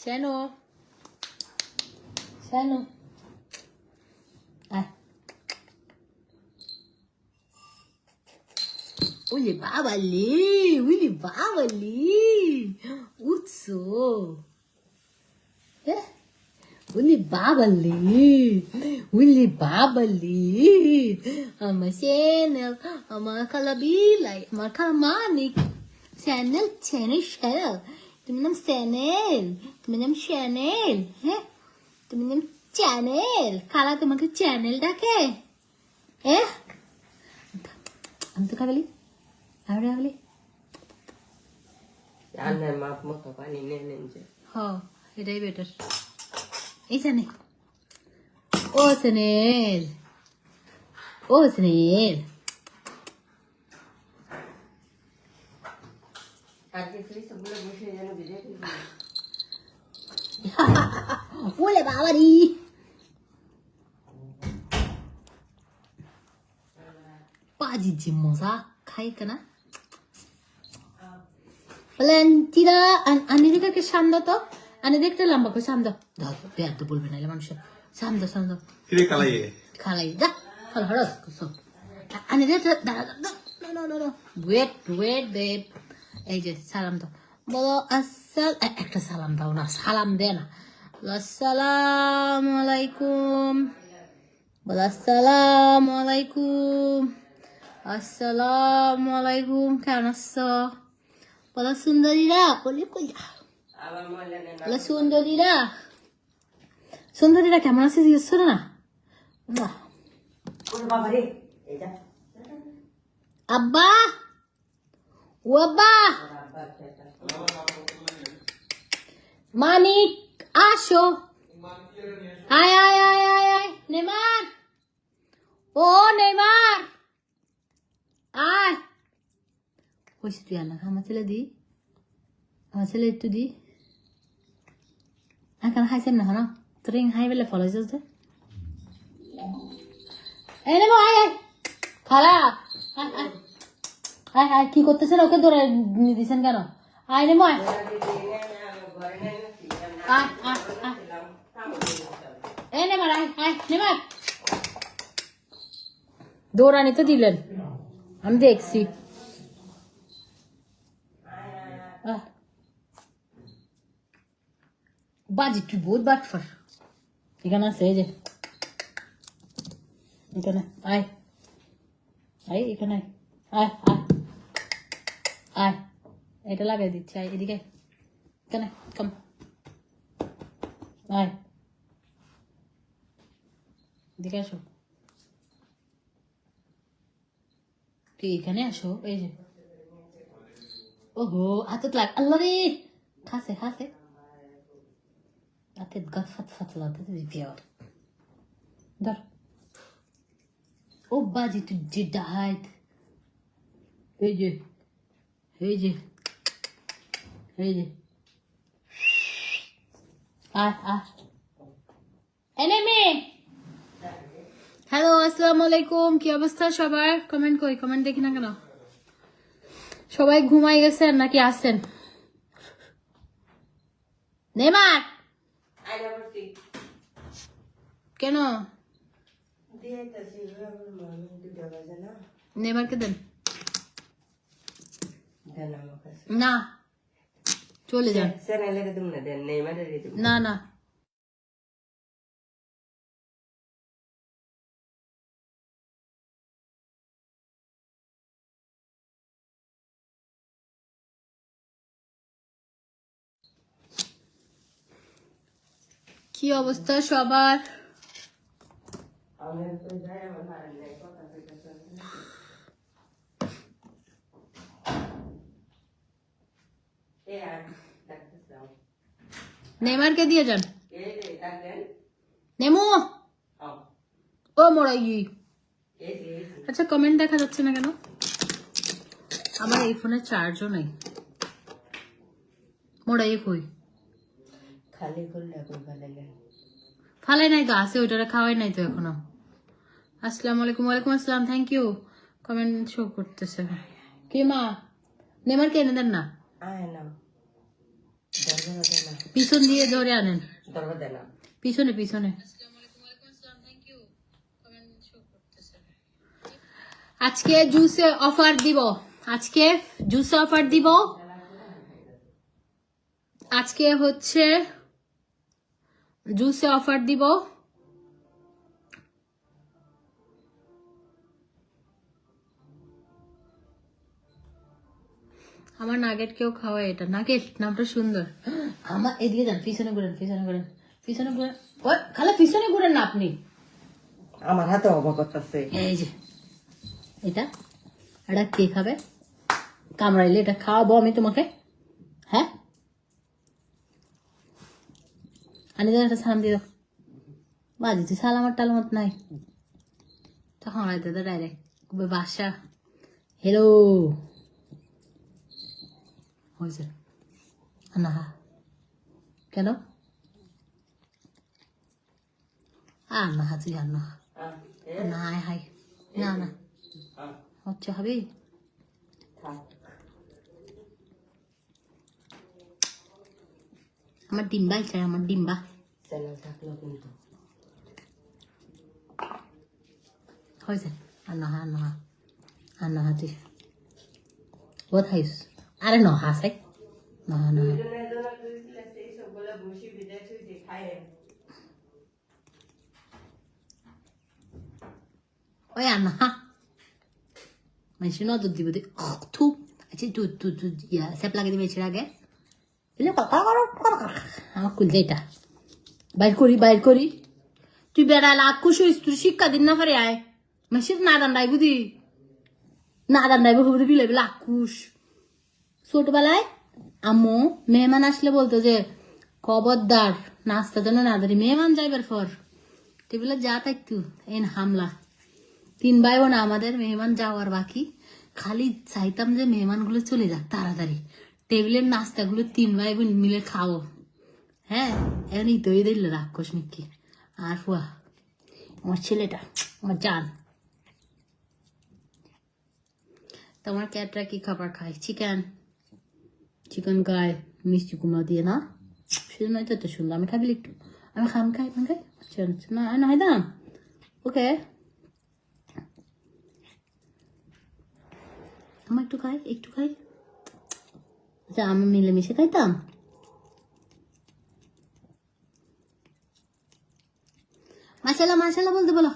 Shano. Shano. Ai. Uli baba li. Utso. Uli baba li. Ama channel, ama kalabilay, ama kalamanik. Channel. তুমি নাম channel হ্যাঁ তুমি নাম channel খালা তোমাকে চ্যানেল ডাকে আমি তো খাবলি খাবলি এটাই বেটার এই channel O channel Ule baba di. Paji jimosa khai kana. Valentina ani dekhe samdo to. Ani dekhte lamba ko samdo. Dao bear to bolbe naile manusha. Samdo. Kire kalai. Da. Hal haras ko. Ani dekhte no. Wait babe. এই যে সালাম দাও বলো একটা সালাম দাও না সালাম দে না আসসালামু আলাইকুম বলো আসসালামু আলাইকুম কেমন আছো বলো সুন্দরীরা বলো সুন্দরীরা কেমন আছে জিজ্ঞেস করো না আব্বা ওয়াবা মানিক আসো আয় নেমার আয় হইছে তুই আনা আমার ছেলে একটু দি এখন হাইছেন না হন তোর হাই বেলে ফলাইছ যে এই নেমো আয় খালা আয় কি করতেছেন ওকে ধরে দিয়েছেন কেন আয় নেমো নেমার দৌড়ানি তো দিলেন আমি দেখছি বাজি তুই বহুত বাটফার এখানে আছে এই যে এখানে আয় এখানে আয় এটা লাগাই দিচ্ছি আয় এদিকে এখানে কম আয় এদিকে আসো তুই এখানে আসো এই যে ওহো হাতত লাগ আল্লাহ রে খাসে হাতের গাছ ফাতলা পিওর ধর ও বাজি তুই যে ডাইট এই যে হ্যালো আসসালামু আলাইকুম কি অবস্থা সবার কমেন্ট দেখি না কেন সবাই ঘুমাই গেছেন নাকি আসছেন নেমার কেন নেমারকে দেন না চলে যান না কি অবস্থা সবার নেমারকে দিয়ে যান নেমো ও মোড়াই আচ্ছা কমেন্ট দেখা যাচ্ছে না কেন আমার এই ফোনে চার্জও নাই মোড়াই কই ফালাই নাই তো আছে ওইটা খাওয়াই নাই তো এখনো আসসালামু আলাইকুম ওয়ালাইকুম আসসালাম থ্যাংক ইউ কমেন্ট শো করতেছে কি মা নেমার কে এনে দেন না পিছন দিয়ে ধরে আনেন, দরবার দেয় না। পিছনে পিছনে। আজকে জুসে অফার দিব, আজকে জুসে অফার দিব। আজকে হচ্ছে জুসে অফার দিব। আমার নাগেট কেউ খাওয়ায়, এটা নাগেট নামটা সুন্দর। আমার এদিকে যান, পিছনে ঘুরেন, পিছনে ঘুরেন, পিছনে ঘুরেন। ওই খালা পিছনে ঘুরেন না আপনি। আমার হাতে অবাক করতেছে। এই যে এটা, এটা কে খাবে? কামড়াইলে এটা খাওয়াবো আমি তোমাকে? হ্যাঁ, আনি দেন একটা সালাম দিয়ে দাও। বাজিতে সালামার টালামত নাই, তখন দাদা ডাইরেক্ট বাসা হ্যালো হয়েছে না কেন? না হাজি আর না না হাই না না হচ্ছে হবে। আমার ডিম্বা চাই, আমার ডিম্বা। চ্যানেল থাকলো কিন্তু হয়েছে আর না আর না আর না হাজি বহুত হাইস। আরে ন হাসাই না না ওই আর না মানুষের নজর দিব দে থু। আচ্ছা তুই ইয়া স্যাপ লাগিয়ে দিবে এছাড়া আগে আমার কুল যেটা বাইর করি বাইর করি। তুই বেড়া লাখ খুশি হইস, তুই শিক্ষা দিন না পারে আয় মানুষের না দান্ডাই বুঝি না দান্ডাই বুঝি বিলাবি লাখ খুশ। ছোটবেলায় আম্মু মেহমান আসলে বলতো যে খবরদার নাস্তা যেন না ধরি, মেহমান যাইবার পর টেবিলে যা থাকতো এন হামলা। 3 ভাই বোন আমাদের, মেহমান যাওয়ার বাকি, খালি চাইতাম যে মেহমান গুলো চলে যাক তাড়াতাড়ি, টেবিলের নাস্তাগুলো 3 ভাই বোন মিলে খাবো। হ্যাঁ এমনি তৈরি দিল রাক্ষস মিক্কি আর ফুয়া আমার ছেলেটা আমার জান। তোমার ক্যাটরা কি খাবার খায়? চিকেন, চিকেন খায় মিষ্টি কুমড়া দিয়ে না, সেজন্য তো সুন্দর। আমি খাবি একটু, আমি খাই আচ্ছা না না দাম ওকে আমার একটু খাই আচ্ছা আমি মিলেমিশে খাইতাম। মাশাআল্লাহ মাশাআল্লাহ বলতে বলো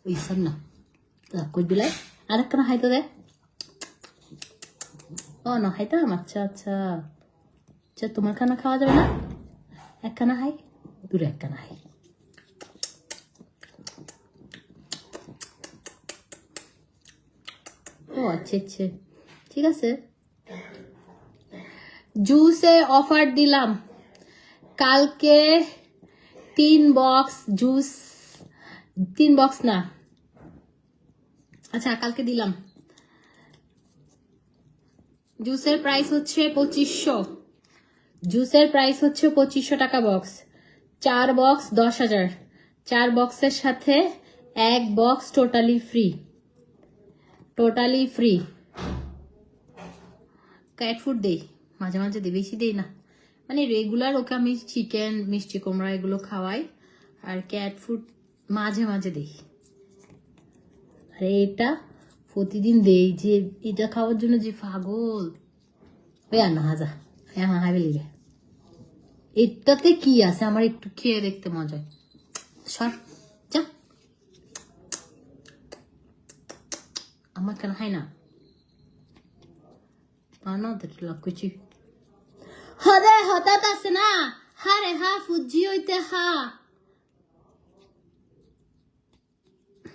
ওই সব না কই দিলাই আর একটা খাইতে দে। ও না খাইতাম, আচ্ছা আচ্ছা আচ্ছা তোমার খানা খাওয়া যাবে না? একখানা খাই, দূরে একখানা খাই। ও আচ্ছা আচ্ছা ঠিক আছে। জুসে অফার দিলাম কালকে 3 বক্স জুস, 3 বক্স না আচ্ছা কালকে দিলাম। জুসের প্রাইস হচ্ছে 2500, জুসের প্রাইস হচ্ছে 2500 টাকা বক্স। 4 বক্স 10,000, 4 বক্সের সাথে 1 box totally free, totally free. Cat food দেই মাঝে মাঝে দিই, বেশি দেই না, মানে রেগুলার ওকে আমি চিকেন মিষ্টি কুমড়া এগুলো খাওয়াই, আর ক্যাট ফুড মাঝে মাঝে দিই। আর এটা প্রতিদিন দেই, যে এটা খাওয়ার জন্য যে পাগল। ওই আর না হাজা হ্যাঁ হাই বেলিবে, এটাতে কি আছে আমার একটু খেয়ে দেখতে মজা। সর যা, আমার কেন হয় না কিছু হদে হঠাৎ আছে না হারে হা ফুজি হইতে হা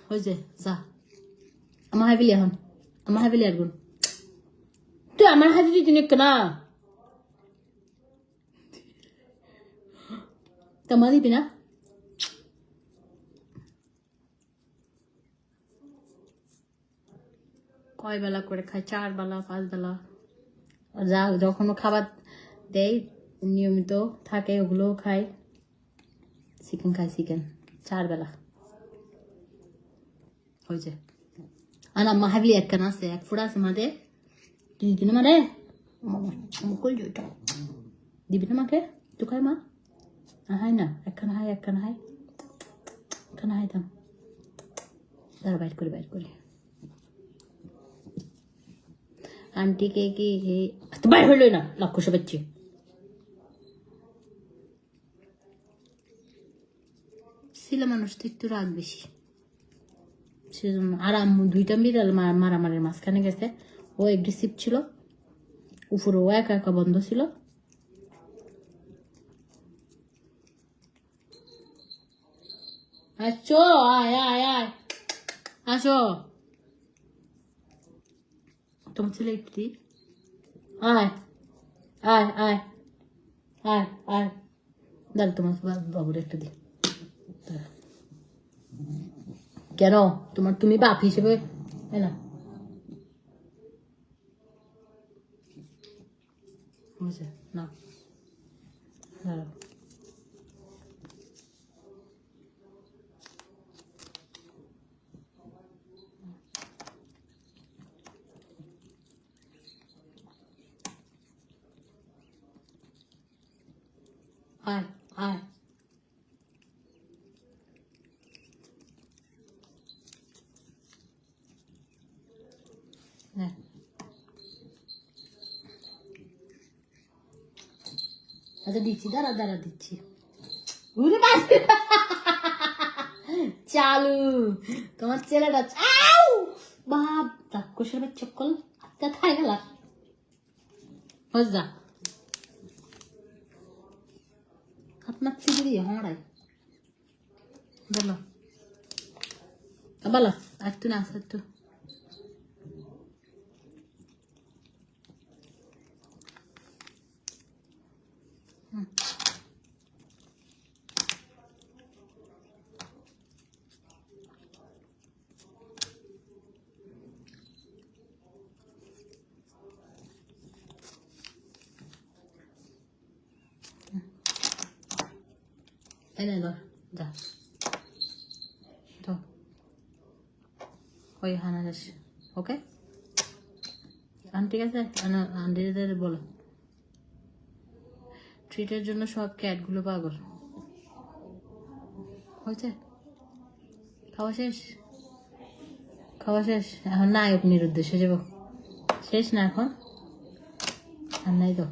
হয়েছে যা। আমার হাবিলি এখন, আমার হাবিলি আর গুণ তুই আমার হাতে দিতে না তোমার দিবি না। কয় বেলা করে খায়? 4 বেলা 5 বেলা, যা যখন খাবার দেয় নিয়মিত থাকে ওগুলোও খায়। চিকেন খায়, চিকেন 4 বেলা হয়েছে। আর আম্মা হাবলি একখান আছে, 1 ফুট আছে মাঝে 2 দিনে মারে মুকুল জয়টা দিবি না মাকে একটু খাই মা হাই না একখানা হাই একখানা হাই দাম দাঁড়া বাইট করি আন্টিকে কি বাইর হইলই না লক্ষ্য সে পাচ্ছি ছিল মানুষ তো একটু রাগ বেশি সেজন্য আর আম্মু দুইটা বিড়াল মারামারির মাঝখানে গেছে ও এগ্রেসিভ ছিল উপরে ও একা একা বন্ধ ছিল আসো আয় আসো তোমার ছেলে একটু দি আয় দাঁড়া তোমার বাবুর একটু দি কেন তুমি বাপ হিসেবে না বুঝে না আয় আচ্ছা দিচ্ছি দাঁড়া দিচ্ছি চালু তোমার ছেলেটা বাপ রাক্ষসের চক্কল আত্মা থাই গেল যা আপনার ছিঁড়ে দিয়ে হড়াই বলো একটু না একটু এনে ধর যা তো ওই হানা যাস ওকে ঠিক আছে আন্টিদের বলো ট্রিটের জন্য সব ক্যাটগুলো পাগল হয়েছে খাওয়া শেষ এখন নায়ক নিরুদ্দেশ্যে যাব শেষ না এখন আর নাই তো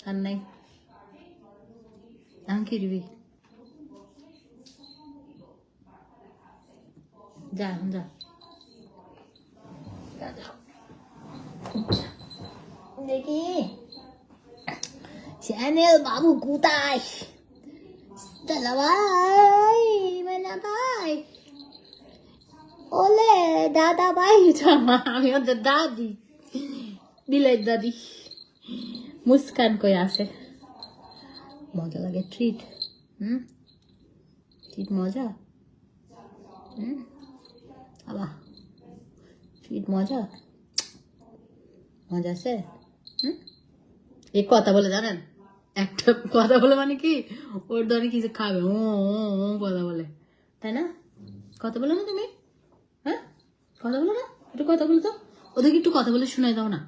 আর নাই এখন কি দিবি যা এখন যা দেখি চ্যানেল বাবু কোথায় ভাই ওলে দাদা ভাই আমি ওদের দাদি বিলের দাদি মুস্কান কই আছে মজা লাগে ট্রিট ট্রিট মজা আবা ট্রিট মজা আছে এই কথা বলে জানেন একটা কথা বলে মানে কি ওর ধরে কিছু খাবে ও কথা বলে তাই না কথা বলো না তুমি হ্যাঁ কথা বলো না একটু কথা বলো তো ওদেরকে একটু কথা বলে শোনাই দাও না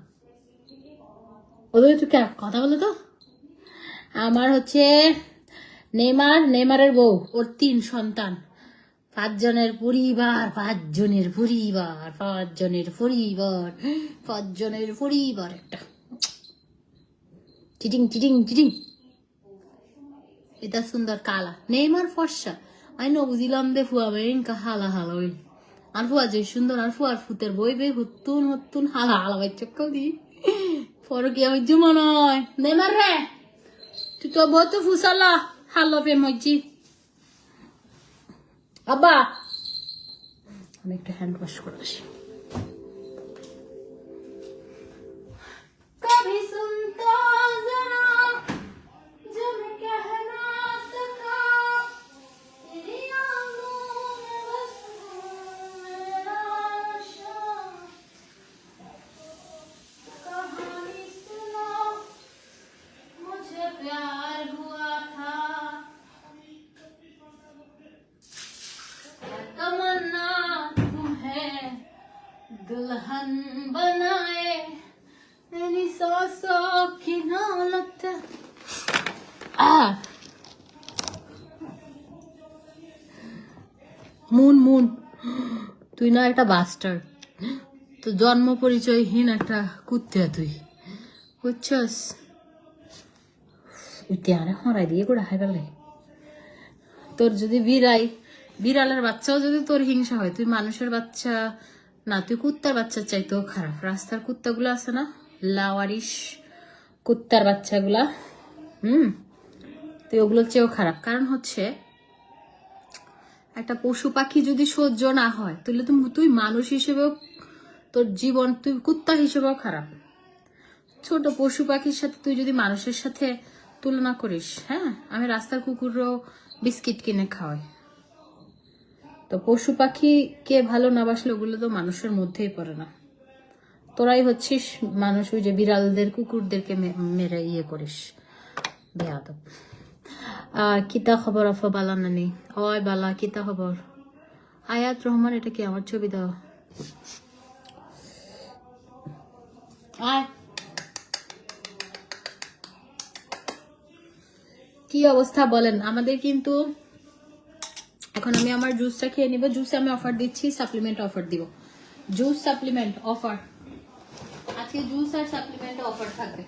ওদের একটু কথা বলো তো আমার হচ্ছে নেইমারের বউ ওর 3 সন্তান 5 জনের পরিবার একটা চিটিং এটা সুন্দর কালা নেইমার ফর্সা আমি বুঝিলাম দে ফুয়া বেঙ্কা হালা ওই আর ফুয়া যে সুন্দর আর ফুয়ার ফুতের বই বে হুত্তুন হালা ভাই চক্কল দি ফরকি আমি জুমো নয় নেইমার রে তুই তো বহুত ফুসালা হালো পে মজি আব্বা আমি একটা হ্যান্ড ওয়াশ করে আসি কবি সুনতা জরা जो मैं कह ना सका तेरी आंखों में बस मेरा आशा कहानी सुनो मुझे प्यार हुआ था तमन्ना तुम्हें बनाए मेरी सांसों की नौलत মুন মুন তুই না একটা বাস্টার, তো জন্ম পরিচয়হীন একটা কুত্তা তুই, বুঝছস? উইতে হরাই দিয়ে গোড়া খাই পেলে। তোর যদি বিড়ালের বাচ্চাও যদি তোর হিংসা হয়, তুই মানুষের বাচ্চা না, তুই কুত্তার বাচ্চার চাইতেও খারাপ। রাস্তার কুত্তাগুলো আছে না, লাওয়ারিশ কুত্তার বাচ্চাগুলা, তুই ওগুলোর চেয়েও খারাপ। কারণ হচ্ছে একটা পশু পাখি যদি সহ্য না হয়, তাহলে তুই মানুষ হিসেবেও তোর জীবন, তুই কুত্তা হিসেবেও খারাপ। ছোট পশু পাখির সাথে তুই যদি মানুষের সাথে তুলনা করিস, হ্যাঁ, আমি রাস্তার কুকুরও বিস্কিট কিনে খাওয়াই, তো পশু পাখিকে ভালো না বাসলে ওগুলো তো মানুষের মধ্যেই পড়ে না। তোরাই হচ্ছিস মানুষ, ওই যে বিড়ালদের কুকুরদেরকে মেরে ইয়ে করিস, বেয়াদব। কিতা খবর আফা বালা নানি? ওই বালা, কিতা খবর? আয়াত রহমান, এটা কি আমার ছবি দাও? কি অবস্থা বলেন? আমাদের কিন্তু এখন আমি আমার জুসটা খেয়ে নিব। জুসে আমি অফার দিচ্ছি, সাপ্লিমেন্ট অফার দিব। জুস সাপ্লিমেন্ট অফার আজকে, জুস আর সাপ্লিমেন্ট অফার থাকবে।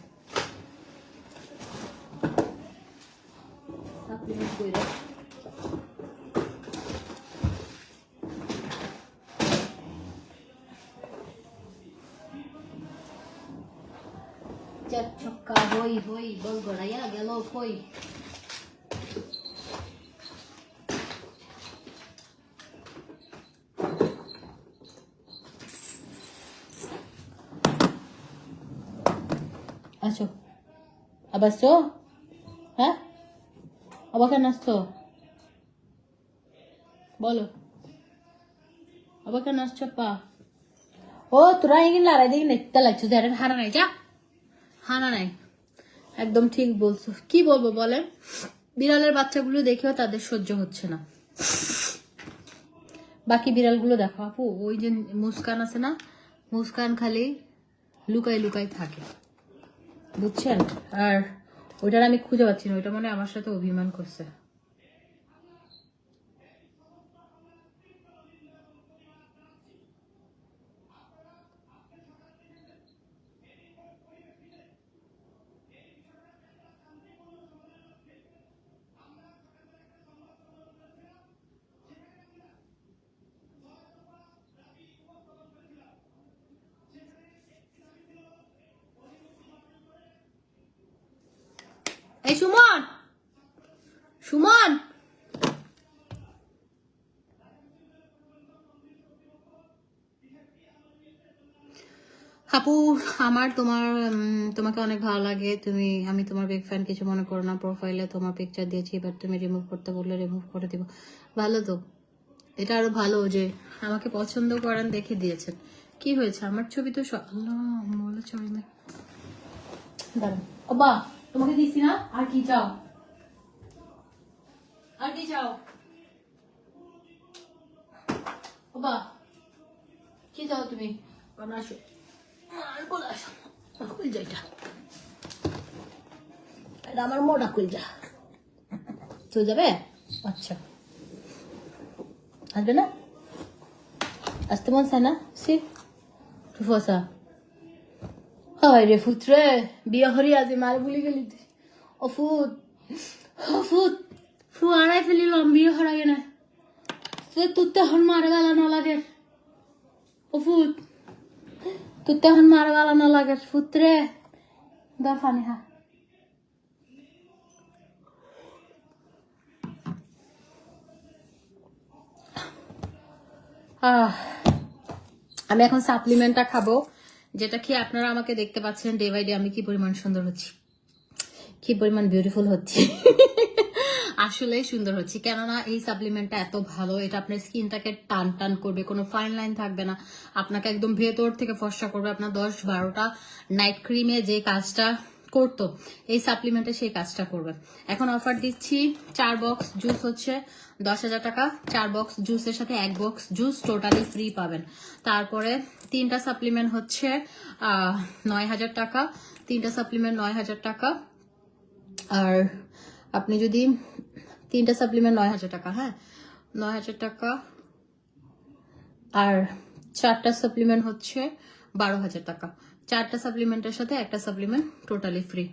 সাপ্লিমেন্ট কইরা চার ছক্কা হই হই বল গড়াইয়া গেল কই। আচ্ছা আবার আসছো? হ্যাঁ, আবার কেন আসছো বলো? আবার কেন আসছো পা? ও তোরা এগিয়ে লড়াই দেখি নেতা লাগছো, হারা নাই, যা হানা নাই। একদম ঠিক বলছো। কি বলবো বলেন, বিড়ালের বাচ্চাগুলো দেখেও তাদের সহ্য হচ্ছে না। বাকি বিড়ালগুলো দেখো আপু, ওই যে মুস্কান আছে না, মুস্কান খালি লুকাই লুকাই থাকে, বুঝছেন? আর ওইটার আমি খুঁজে পাচ্ছি না, ওইটা মানে আমার সাথে অভিমান করছে। এই সুমন, সুমন, আপু আমার তোমাকে অনেক ভালো লাগে। আমি তোমার বিগ ফ্যান, কিছু মনে করো না। প্রোফাইলে তোমার পিকচার দিয়েছি, এবার তুমি রিমুভ করতে বললে রিমুভ করে দিব। ভালো তো, এটা আরো ভালো যে আমাকে পছন্দ করেন, দেখে দিয়েছেন। কি হয়েছে, আমার ছবি তো ছবি না। দাঁড়ান ও বা, তোমাকে দিচ্ছি না, আর কি চাও? আর কি চাও ও বা? কি চাও তুমি? আসো, আর বলে আসো। কুলজা এটা আমার মোটা কুলজা, চলে যাবে? আচ্ছা, আসবে না? আসতে মন চায় না? ফসা হয় রে ফুতরে, বিয়া হরি আজি মার বুলি গেলি তুই। ও ফুত, ও ফুত, ফু আড়াই ফেলিলাম, বিয়ে হরাই না তোর তো এখন মারে গালা না লাগে। ও ফুত, তোর তো এখন মারে গালা না লাগে ফুতরে, দর ফানি হা। আমি এখন সাপ্লিমেন্টটা খাবো, যেটা খেয়ে আপনারা আমাকে দেখতে পাচ্ছেন ডে বাই ডে আমি কি পরিমাণ সুন্দর হচ্ছি, কি পরিমাণ বিউটিফুল হচ্ছি। আসলে সুন্দর হচ্ছি, কেননা এই সাপ্লিমেন্টটা এত ভালো, এটা আপনার স্কিনটাকে টান টান করবে, কোনো ফাইন লাইন থাকবে না, আপনাকে একদম ভেতর থেকে ফর্সা করবে। আপনার 10-12টা নাইট ক্রিমে যে কাজটা করতো, এই সাপ্লিমেন্টে সেই কাজটা করবে। এখন অফার দিচ্ছি 4 বক্স জুস হচ্ছে 10,000 টাকা, 4 বক্স জুসের সাথে 1 বক্স জুস টোটালি ফ্রি পাবেন। তারপরে 3টা সাপ্লিমেন্ট হচ্ছে 9,000 টাকা, 3টা সাপ্লিমেন্ট 9,000 টাকা। আর আপনি যদি 3টা সাপ্লিমেন্ট 9,000 টাকা, হ্যাঁ 9,000 টাকা, আর 4টা সাপ্লিমেন্ট হচ্ছে 12,000 টাকা। 4টা সাপ্লিমেন্টের সাথে একটা সাপ্লিমেন্ট টোটালি ফ্রি।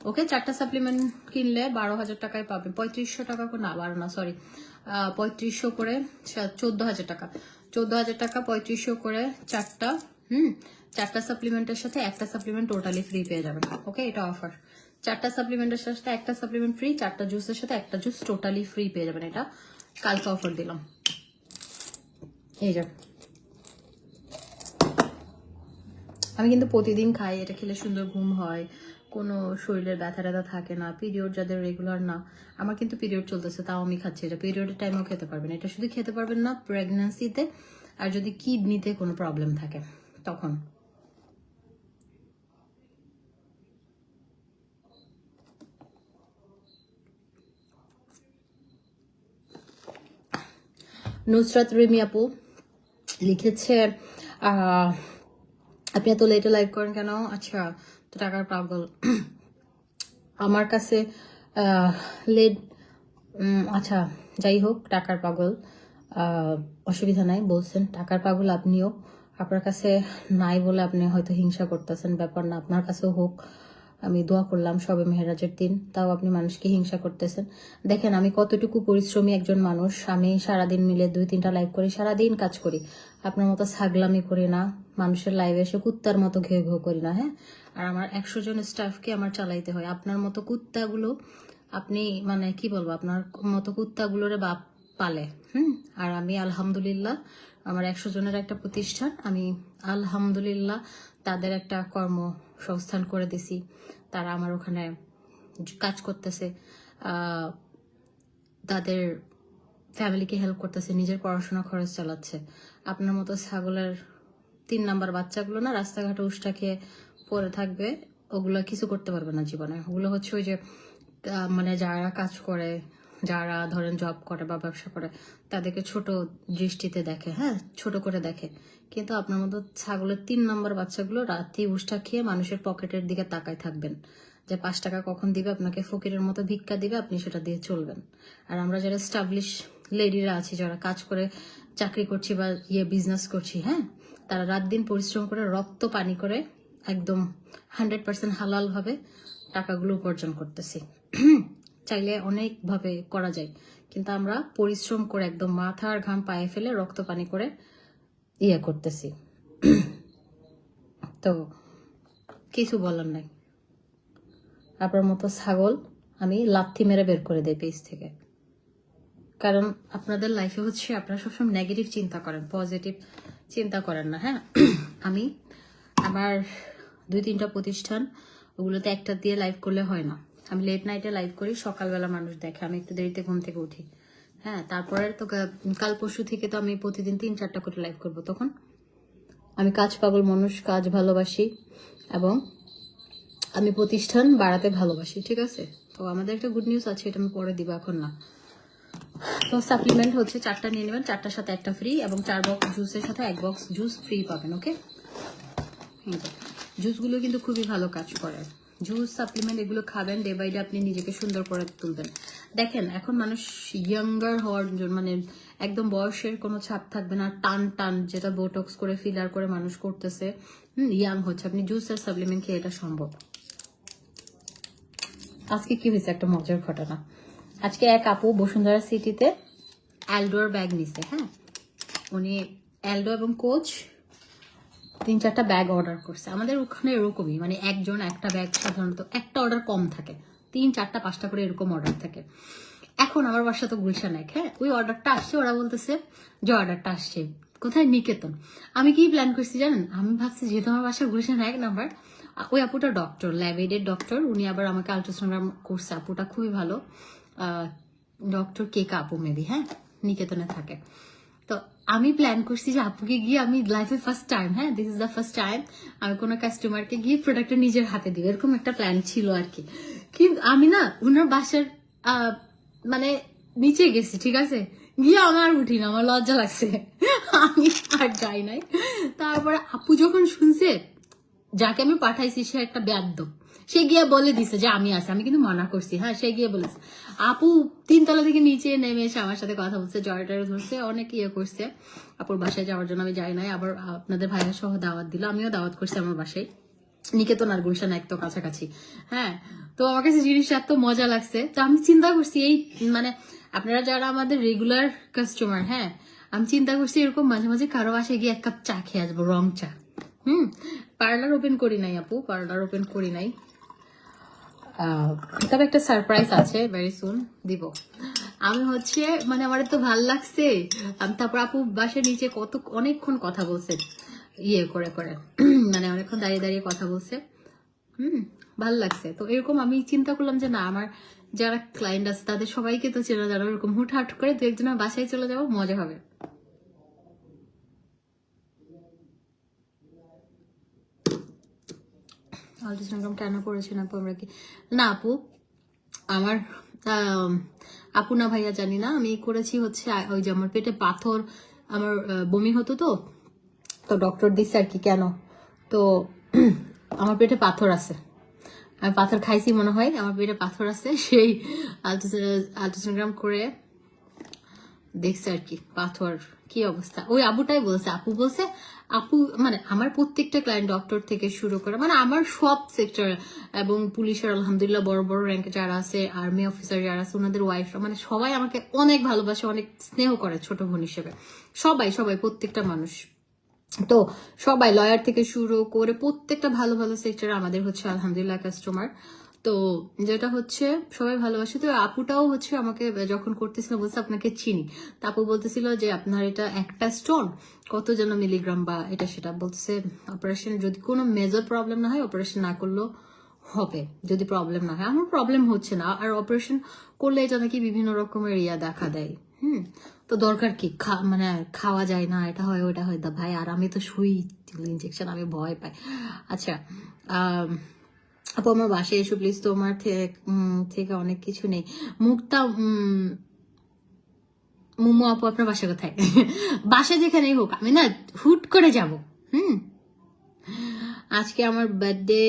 ওকে, 4টা সাপ্লিমেন্ট কিনলে 12,000 টাকায় পাবেন। 3500 টাকা করে, না 12 না সরি, 3500 করে 14,000 টাকা, 14,000 টাকা 3500 করে 4টা। 4টা সাপ্লিমেন্টের সাথে একটা সাপ্লিমেন্ট টোটালি ফ্রি পেয়ে যাবেন। ওকে, এটা অফার। 4টা সাপ্লিমেন্টের সাথে একটা সাপ্লিমেন্ট ফ্রি, 4টা জুসের সাথে একটা জুস টোটালি ফ্রি পেয়ে যাবেন। এটা কালকে অফার দিলাম। এই যে আমি কিন্তু প্রতিদিন খাই, এটা খেলে সুন্দর ঘুম হয়, কোনো শরীরের ব্যথা ট্যাথা থাকে না। পিরিয়ড যাদের রেগুলার না, আমার কিন্তু পিরিয়ড চলতেছে তাও আমি খাচ্ছি এটা। পিরিয়ডের টাইমেও খেতে পারবেন এটা, শুধু খেতে পারবেন না প্রেগন্যান্সিতে আর যদি কিডনিতে কোনো প্রবলেম থাকে তখন। নুসরাত রিমি আপু লিখেছে আপনি এত লেটে লাইভ করেন কেন? আচ্ছা, তো টাকার পাগল আমার কাছে লেট, আচ্ছা যাই হোক, টাকার পাগল অসুবিধা নাই বলছেন। টাকার পাগল আপনিও, আপনার কাছে নাই বলে আপনি হয়তো হিংসা করতেছেন, ব্যাপার না, আপনার কাছেও হোক। আমি দোয়া করলাম সবে মেহেরাজের দিন, তাও আপনি মানুষকে হিংসা করতেছেন। দেখেন আমি কতটুকু পরিশ্রমী একজন মানুষ, আমি সারাদিন মিলে 2-3টা লাইভ করি, সারাদিন কাজ করি, আপনার মতো ছাগলামি করি না, মানুষের লাইভে এসে কুত্তার মতো ঘেউ ঘেউ করি না। হ্যাঁ, আর আমার 100 জন স্টাফকে আমার চালাইতে হয়। আপনার মতো কুত্তাগুলো আপনি মানে কি বলবো, আপনার মতো কুত্তাগুলোরে বাপ পালে। আর আমি আলহামদুলিল্লাহ, আমার 100 জনের একটা প্রতিষ্ঠান, আমি আলহামদুলিল্লাহ তাদের একটা কর্মসংস্থান করে দিছি, তারা আমার ওখানে কাজ করতেছে, তাদের ফ্যামিলিকে হেল্প করতেছে, নিজের পড়াশোনা খরচ চালাচ্ছে। আপনার মতো ছাগলের 3 নাম্বার বাচ্চাগুলো না রাস্তাঘাটে উষ্টা খেয়ে পড়ে থাকবে, ওগুলো কিছু করতে পারবে না জীবনে। ওগুলো হচ্ছে ওই যে মানে যারা কাজ করে, যারা ধরেন জব করে বা ব্যবসা করে, তাদেরকে ছোট দৃষ্টিতে দেখে, হ্যাঁ ছোট করে দেখে। কিন্তু আপনার মতো ছাগলের 3 নম্বর বাচ্চাগুলো রাতে উষ্টা খেয়ে মানুষের পকেটের দিকে তাকায় থাকবেন, যে 5 টাকা কখন দিবে আপনাকে, ফকিরের মতো ভিক্ষা দিবে, আপনি সেটা দিয়ে চলবেন। আর আমরা যারা স্টাবলিশ লেডিরা আছি, যারা কাজ করে চাকরি করছি বা বিজনেস করছি, হ্যাঁ তারা রাত দিন পরিশ্রম করে রক্ত পানি করে একদম 100% হালাল ভাবে টাকাগুলো উপার্জন করতেছি। চাইলে অনেকভাবে করা যায়, কিন্তু আমরা পরিশ্রম করে একদম মাথার ঘাম পায়ে ফেলে রক্ত পানি করে করতেছি। তো কিছু বলার নাই, আপনার মতো ছাগল আমি লাথি মেরে বের করে দেই পেজ থেকে। কারণ আপনাদের লাইফে হচ্ছে আপনারা সবসময় নেগেটিভ চিন্তা করেন, পজিটিভ চিন্তা করেন না। হ্যাঁ, আমি আমার 2-3টা প্রতিষ্ঠান, ওগুলোতে একটা দিয়ে লাইভ করলে হয় না। আমি লেট নাইটে লাইভ করি, সকালবেলা মানুষ দেখে, আমি একটু দেরিতে ঘুম থেকে উঠি। হ্যাঁ, তারপরে তো কাল পরশু থেকে তো আমি প্রতিদিন 3-4টা করে লাইভ করব। তখন আমি কাজ পাগল মানুষ, কাজ ভালোবাসি এবং আমি প্রতিষ্ঠান বাড়াতে ভালোবাসি, ঠিক আছে? তো আমাদের একটা গুড নিউজ আছে, এটা আমি পরে দিব, এখন না। তো সাপ্লিমেন্ট হচ্ছে 4টা নিয়ে নেবেন, 4টার সাথে একটা ফ্রি, এবং 4 বক্স জুসের সাথে 1 বক্স জুস ফ্রি পাবেন। ওকে, জুসগুলো কিন্তু খুবই ভালো কাজ করে। জুস সাপ্লিমেন্ট এগুলো খাবেন, ডে বাই ডে আপনি নিজেকে সুন্দর করে তুলবেন। দেখেন এখন মানুষ ইয়াঙ্গার হওয়ার জন্য, মানে একদম বয়সের কোনো ছাপ থাকবে না, টান টান যেটা বোটক্স করে ফিলার করে মানুষ করতেছে, ইয়াং হচ্ছে। আপনি জুস আর সাপ্লিমেন্ট খেয়ে এটা সম্ভব। আজকে কি হয়েছে একটা মজার ঘটনা, আজকে এক আপু বসুন্ধরা সিটিতে অ্যালডোর ব্যাগ নিছে। হ্যাঁ, উনি অ্যালডো এবং কোচ 3-4টা ব্যাগ অর্ডার করছে। আমাদের ওখানে এরকমই, মানে একজন একটা ব্যাগ, সাধারণত একটা অর্ডার কম থাকে, 3-4টা-5টা করে এরকম অর্ডার থাকে। এখন আমার বাসা তো গুলশান এক, হ্যাঁ ওই অর্ডারটা আসছে, ওরা বলতেছে যে অর্ডারটা আসছে কোথায়, নিকেতন। আমি কি প্ল্যান করছি জানেন, আমি ভাবছি যেহেতু আমার বাসা গুলশান 1 নাম্বার, ওই আপুটা ডক্টর, ল্যাব এইডেড ডক্টর, উনি আবার আমাকে আলট্রাসোনোগ্রাম করছে। আপুটা খুবই ভালো ডক্টর, কে আপু মেবি, হ্যাঁ নিকেতনে থাকে। তো আমি প্ল্যান করছি যে আপুকে গিয়ে আমি লাইফে ফার্স্ট টাইম, হ্যাঁ this is the first time আমি কোনো কাস্টমারকে গিয়ে প্রোডাক্টটা নিজের হাতে দিব, এরকম একটা প্ল্যান ছিল আর কি। কিন্তু আমি না ওনার বাসার মানে নিচে গেছি, ঠিক আছে, গিয়ে আমার উঠি না, আমার লজ্জা লাগছে, আমি আর যাই নাই। তারপরে আপু যখন শুনছে যাকে আমি পাঠাইছি সে একটা ব্যাদ্য, সে গিয়ে বলে দিছে যে আমি আছি, আমি কিন্তু মানা করছি, হ্যাঁ সে গিয়ে বলেছে। আপু 3 তলা থেকে নিচে নেমে এসে আমার সাথে কথা বলছে, জয়টারে ধরছে, অনেক ইয়ে করছে। আপুর বাসায় যাওয়ার জন্য আমি যাই নাই, আবার আপনাদের ভাইয়ের সহ দাওয়াত দিল, আমিও দাওয়াত করছি আমার বাসায়, নিকেতন আর গুলশান এক তো কাছাকাছি, হ্যাঁ। তো আমার কাছে জিনিসটা এত মজা লাগছে, তো আমি চিন্তা করছি এই মানে আপনারা যারা আমাদের রেগুলার কাস্টমার, হ্যাঁ আমি চিন্তা করছি এরকম মাঝে মাঝে কারো বাসায় গিয়ে 1 কাপ চা খেয়ে আসবো, রং চা। পার্লার ওপেন করি নাই আপু, পার্লার ওপেন করি নাই, তবে একটা সারপ্রাইজ আছে, ভেরি সুন দিব। আমি হচ্ছে মানে আমার তো ভাল লাগছে, তারপর আপু বাসার নিচে অনেকক্ষণ কথা বলছে, ইয়ে করে করে মানে অনেকক্ষণ দাঁড়িয়ে দাঁড়িয়ে কথা বলছে, ভাল লাগছে। তো এরকম আমি চিন্তা করলাম যে না, আমার যারা ক্লায়েন্ট আছে তাদের সবাইকে তো চেনা যারা, এরকম হুটহাট করে 2-1 বাসায় চলে যাবো, মজা হবে। আলট্রাসাউন্ড কেন করেছেন আপু? আমরা কি না আপু, আমার আপু না ভাইয়া জানি না, আমি করেছি হচ্ছে ওই যে আমার পেটে পাথর, আমার বমি হতো, তো ডক্টর দিচ্ছে আর কি। কেন? তো আমার পেটে পাথর আছে, আমি পাথর খাইছি মনে হয়, আমার পেটে পাথর আছে, সেই আলট্রাসাউন্ড করে দেখছে আর কি পাথর কি অবস্থা। ওই আবুটাই বলছে, আপু বলছে, আপু মানে আমার প্রত্যেকটা ক্লায়েন্ট ডক্টর থেকে শুরু করে মানে আমার সব সেক্টর এবং পুলিশের আলহামদুলিল্লাহ বড় বড় র্যাঙ্কে যারা আছে, আর্মি অফিসার যারা আছে, ওনাদের ওয়াইফরা মানে সবাই আমাকে অনেক ভালোবাসে, অনেক স্নেহ করে ছোট বোন হিসেবে, সবাই প্রত্যেকটা মানুষ। তো সবাই লয়ার থেকে শুরু করে প্রত্যেকটা ভালো ভালো সেক্টরে আমাদের হচ্ছে আলহামদুলিল্লাহ কাস্টমার। তো যেটা হচ্ছে সবাই ভালোবাসে। তো আপুটাও হচ্ছে আমাকে যখন করতেছিল বলছে আপনাকে চিনি, তা আপু বলতেছিল যে আপনার এটা একটা স্টোন কত যেন মিলিগ্রাম বা এটা সেটা বলতেছে, অপারেশন যদি কোনো মেজর প্রবলেম না হয় অপারেশন না করলেও হবে, যদি প্রবলেম না হয়। আমার প্রবলেম হচ্ছে না, আর অপারেশন করলে এটা নাকি বিভিন্ন রকমের ইয়া দেখা দেয়, তো দরকার কি, মানে খাওয়া যায় না, এটা হয় ওটা হয়, দা ভাই আর আমি তো শুই ইনজেকশন, আমি ভয় পাই। আচ্ছা আপু আমার বাসায় এসো প্লিজ, তোমার থেকে অনেক কিছু নেই। মুখটা মুমু আপু আপনার বাসা কোথায়? বাসা যেখানেই হোক আমি না হুট করে যাব। আজকে আমার বার্থডে,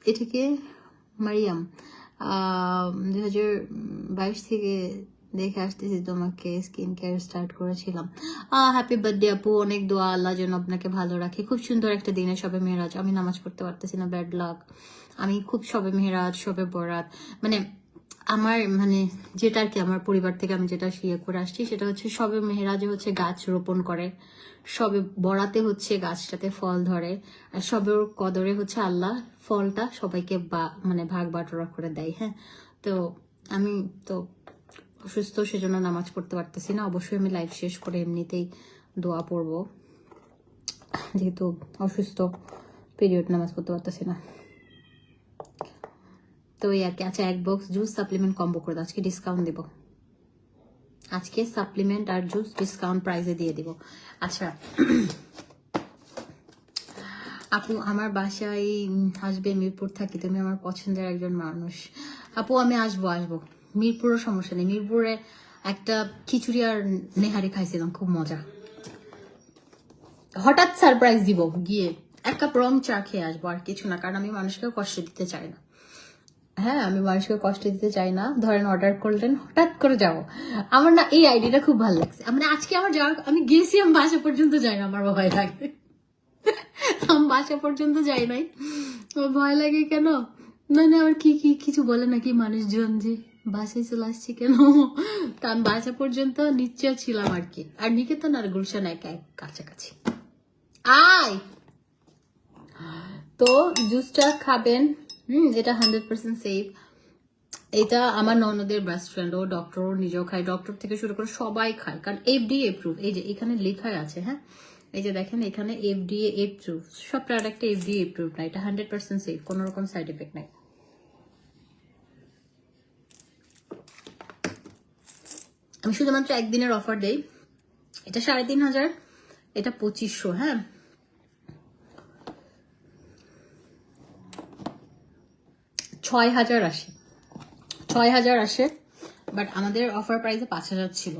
এটাকে মারিয়াম 2022 থেকে দেখে আসতেছি তোমাকে, স্কিন কেয়ার স্টার্ট করেছিলাম। হ্যাপি বার্থডে আপু, অনেক দোয়া, আল্লাহ যেন আপনাকে ভালো রাখে। খুব সুন্দর একটা দিনে সবে মেহেরাজ, আমি নামাজ পড়তে পারতেছি না, ব্যাড লাক। আমি খুব সবে মেহেরাজ সবে বরাত মানে আমার মানে যেটা আর কি আমার পরিবার থেকে আমি যেটা শিয়ে করে আসছি সেটা হচ্ছে সবে মেহেরাজে হচ্ছে গাছ রোপণ করে, সবে বরাতে হচ্ছে গাছটাতে ফল ধরে, আর সবে কদরে হচ্ছে আল্লাহ ফলটা সবাইকে মানে ভাগ বাটোয়ারা করে দেয়। হ্যাঁ, তো আমি তো অসুস্থ, সেজন্য নামাজ পড়তে পারতেছি না। অবশ্যই আমি লাইফ শেষ করে এমনিতেই দোয়া পড়বো, যেহেতু অসুস্থ, পিরিয়ড নামাজ পড়তে পারতেছি না। তো এই আর কি। আচ্ছা 1 বক্স জুস সাপ্লিমেন্ট কম্বো করে দাও, আজকে ডিসকাউন্ট দিব, আজকে সাপ্লিমেন্ট আর জুস ডিসকাউন্ট প্রাইসে দিয়ে দিব। আচ্ছা আপু আমার বাসায় আসবে, মিরপুর থাকি, তুমি আমার পছন্দের একজন মানুষ। আপু আমি আসবো মিরপুরও সমস্যা নেই, মিরপুরে একটা খিচুড়ি আর নেহারি খাইছিলাম, খুব মজা। হঠাৎ সারপ্রাইজ দিব, গিয়ে 1 কাপ রং চা খেয়ে আসবো, আর কিছু না, কারণ আমি মানুষকে কষ্ট দিতে চাই না। হ্যাঁ আমি মানুষকে কষ্ট দিতে চাই না। ধরেন অর্ডার করলেন, হঠাৎ করে যাবো, আমার না এই আইডিয়াটা খুব ভালো লাগছে। মানে আজকে আমার যাওয়ার, আমি গেছি, আমি বাসা পর্যন্ত যাই না, আমার ভয় লাগে, আমি বাসা পর্যন্ত যাই নাই, আমার ভয় লাগে কেন, মানে আমার কি কিছু বলে নাকি মানুষজন যে বাসায় চলে আসছি কেন, তা আমি বাসা পর্যন্ত নিশ্চয় ছিলাম আর কি। আর নিকেতন আর গুলশান এক কাছাকাছি। আয় তো জুসটা খাবেন, এটা 100% সেফ। এটা আমার ননদের বেস্ট ফ্রেন্ড, ও ডক্টর, ও নিজেও খায়, ডক্টর থেকে শুরু করে সবাই খায়, কারণ FDA এপ্রুভ। এই যে এখানে লেখাই আছে, হ্যাঁ এই যে দেখেন এখানে FDA এপ্রুভ, সব প্রোডাক্টে FDA এপ্রুভ না, এটা 100% সেফ, কোনো রকম সাইড এফেক্ট নাই। আমি শুধুমাত্র 1 দিনের অফার দেই, এটা 3500, এটা 2500। হ্যাঁ, 6000 আসে, 6000 আসে, বাট আমাদের অফার প্রাইসে 5000 ছিল।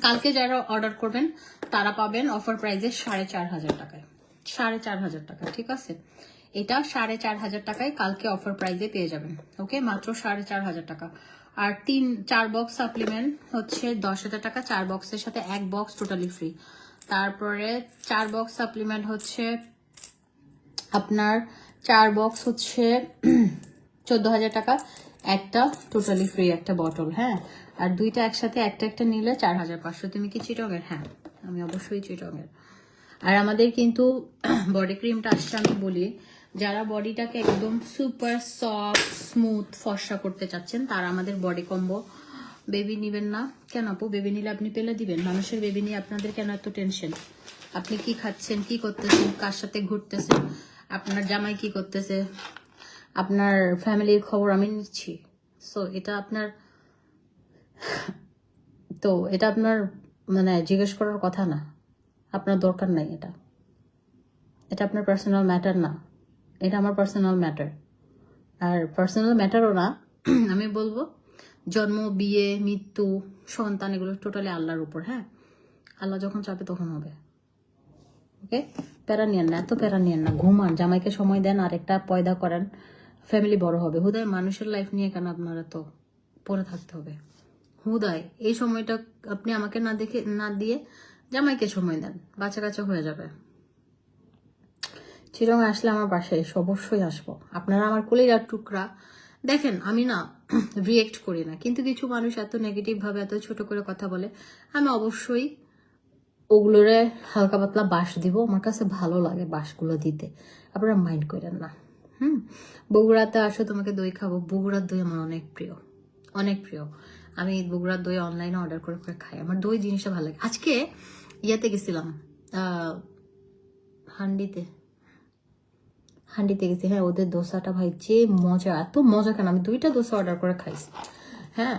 কালকে যারা অর্ডার করবেন তারা পাবেন অফার প্রাইসে 4500 টাকায়, 4500 টাকা। ঠিক আছে, এটা 4500 টাকায় কালকে অফার প্রাইসে পেয়ে যাবেন। ওকে, মাত্র 4500 টাকা। আর 4 বক্স সাপ্লিমেন্ট হচ্ছে 10,000 টাকা। 4 বক্সের সাথে 1 বক্স টোটালি ফ্রি। তারপরে 4 বক্স সাপ্লিমেন্ট হচ্ছে আপনার 4 বক্স হচ্ছে 14,000 টাকা, একটা টোটালি ফ্রি একটা বটল। হ্যাঁ, আর দুইটা একসাথে একটা নিলে 4500। তুমি কি চিটংয়ের? হ্যাঁ, আমি অবশ্যই চিটংয়ের। আর আমাদের কিন্তু বডি ক্রিমটা আসছে, আমি বলি যারা বডিটাকে একদম সুপার সফট স্মুথ ফর্সা করতে চাচ্ছেন তারা আমাদের বডি কম্বো বেবি নিবেন না কেন আপু? বেবি নিলে আপনি পেলে দিবেন। মানুষের বেবি নিয়ে আপনাদের কেন এত টেনশন? আপনি কি খাচ্ছেন, কি করতেছেন, কার সাথে ঘুরতেছেন, আপনার জামাই কি করতেছে, আপনার ফ্যামিলির খবর আমি নিচ্ছি। সো এটা আপনার মানে জিজ্ঞেস করার কথা না, আপনার দরকার নাই। এটা আপনার পার্সোনাল ম্যাটার না, এটা আমার পার্সোনাল ম্যাটার। আর পার্সোনাল ম্যাটারও না, আমি বলবো জন্ম, বিয়ে, মৃত্যু, সন্তান এগুলো টোটালি আল্লাহর উপর। হ্যাঁ, আল্লাহ যখন চাবে তখন হবে। ওকে, প্যারা নিয়েন না, এত প্যারা নিয়েন না। ঘুমান, জামাইকে সময় দেন, আর একটা পয়দা করেন, ফ্যামিলি বড় হবে। হুদায় মানুষের লাইফ নিয়ে কেন আপনারা তো পড়ে থাকতে হবে? হুদায় এই সময়টা আপনি আমাকে না দিয়ে জামাইকে সময় দেন, বাচ্চা কাচ্চা হয়ে যাবে। চিরং আসলে আমার বাসায় এসে অবশ্যই আসবো। আপনারা আমার কলিজার টুকরা। দেখেন, আমি না রিয়েক্ট করি না, কিন্তু কিছু মানুষ এত নেগেটিভ ভাবে এত ছোট করে কথা বলে, আমি অবশ্যই ওগুলোরে হালকা পাতলা বাস দিব। আমার কাছে ভালো লাগে বাসগুলো দিতে, আপনারা মাইন্ড করেন না। বগুড়াতে আসো, তোমাকে দই খাবো। বগুড়ার দই আমার অনেক প্রিয়, অনেক প্রিয়। আমি বগুড়ার দই অনলাইনে অর্ডার করে খাই। আমার দই জিনিসটা ভালো লাগে। আজকে ইয়াতে গেছিলাম, হান্ডিতে গেছি। হ্যাঁ, ওদের দোসাটা ভাই যে মজা, এত মজা কেন, আমি 2টা দোসা অর্ডার করে খাইছি। হ্যাঁ,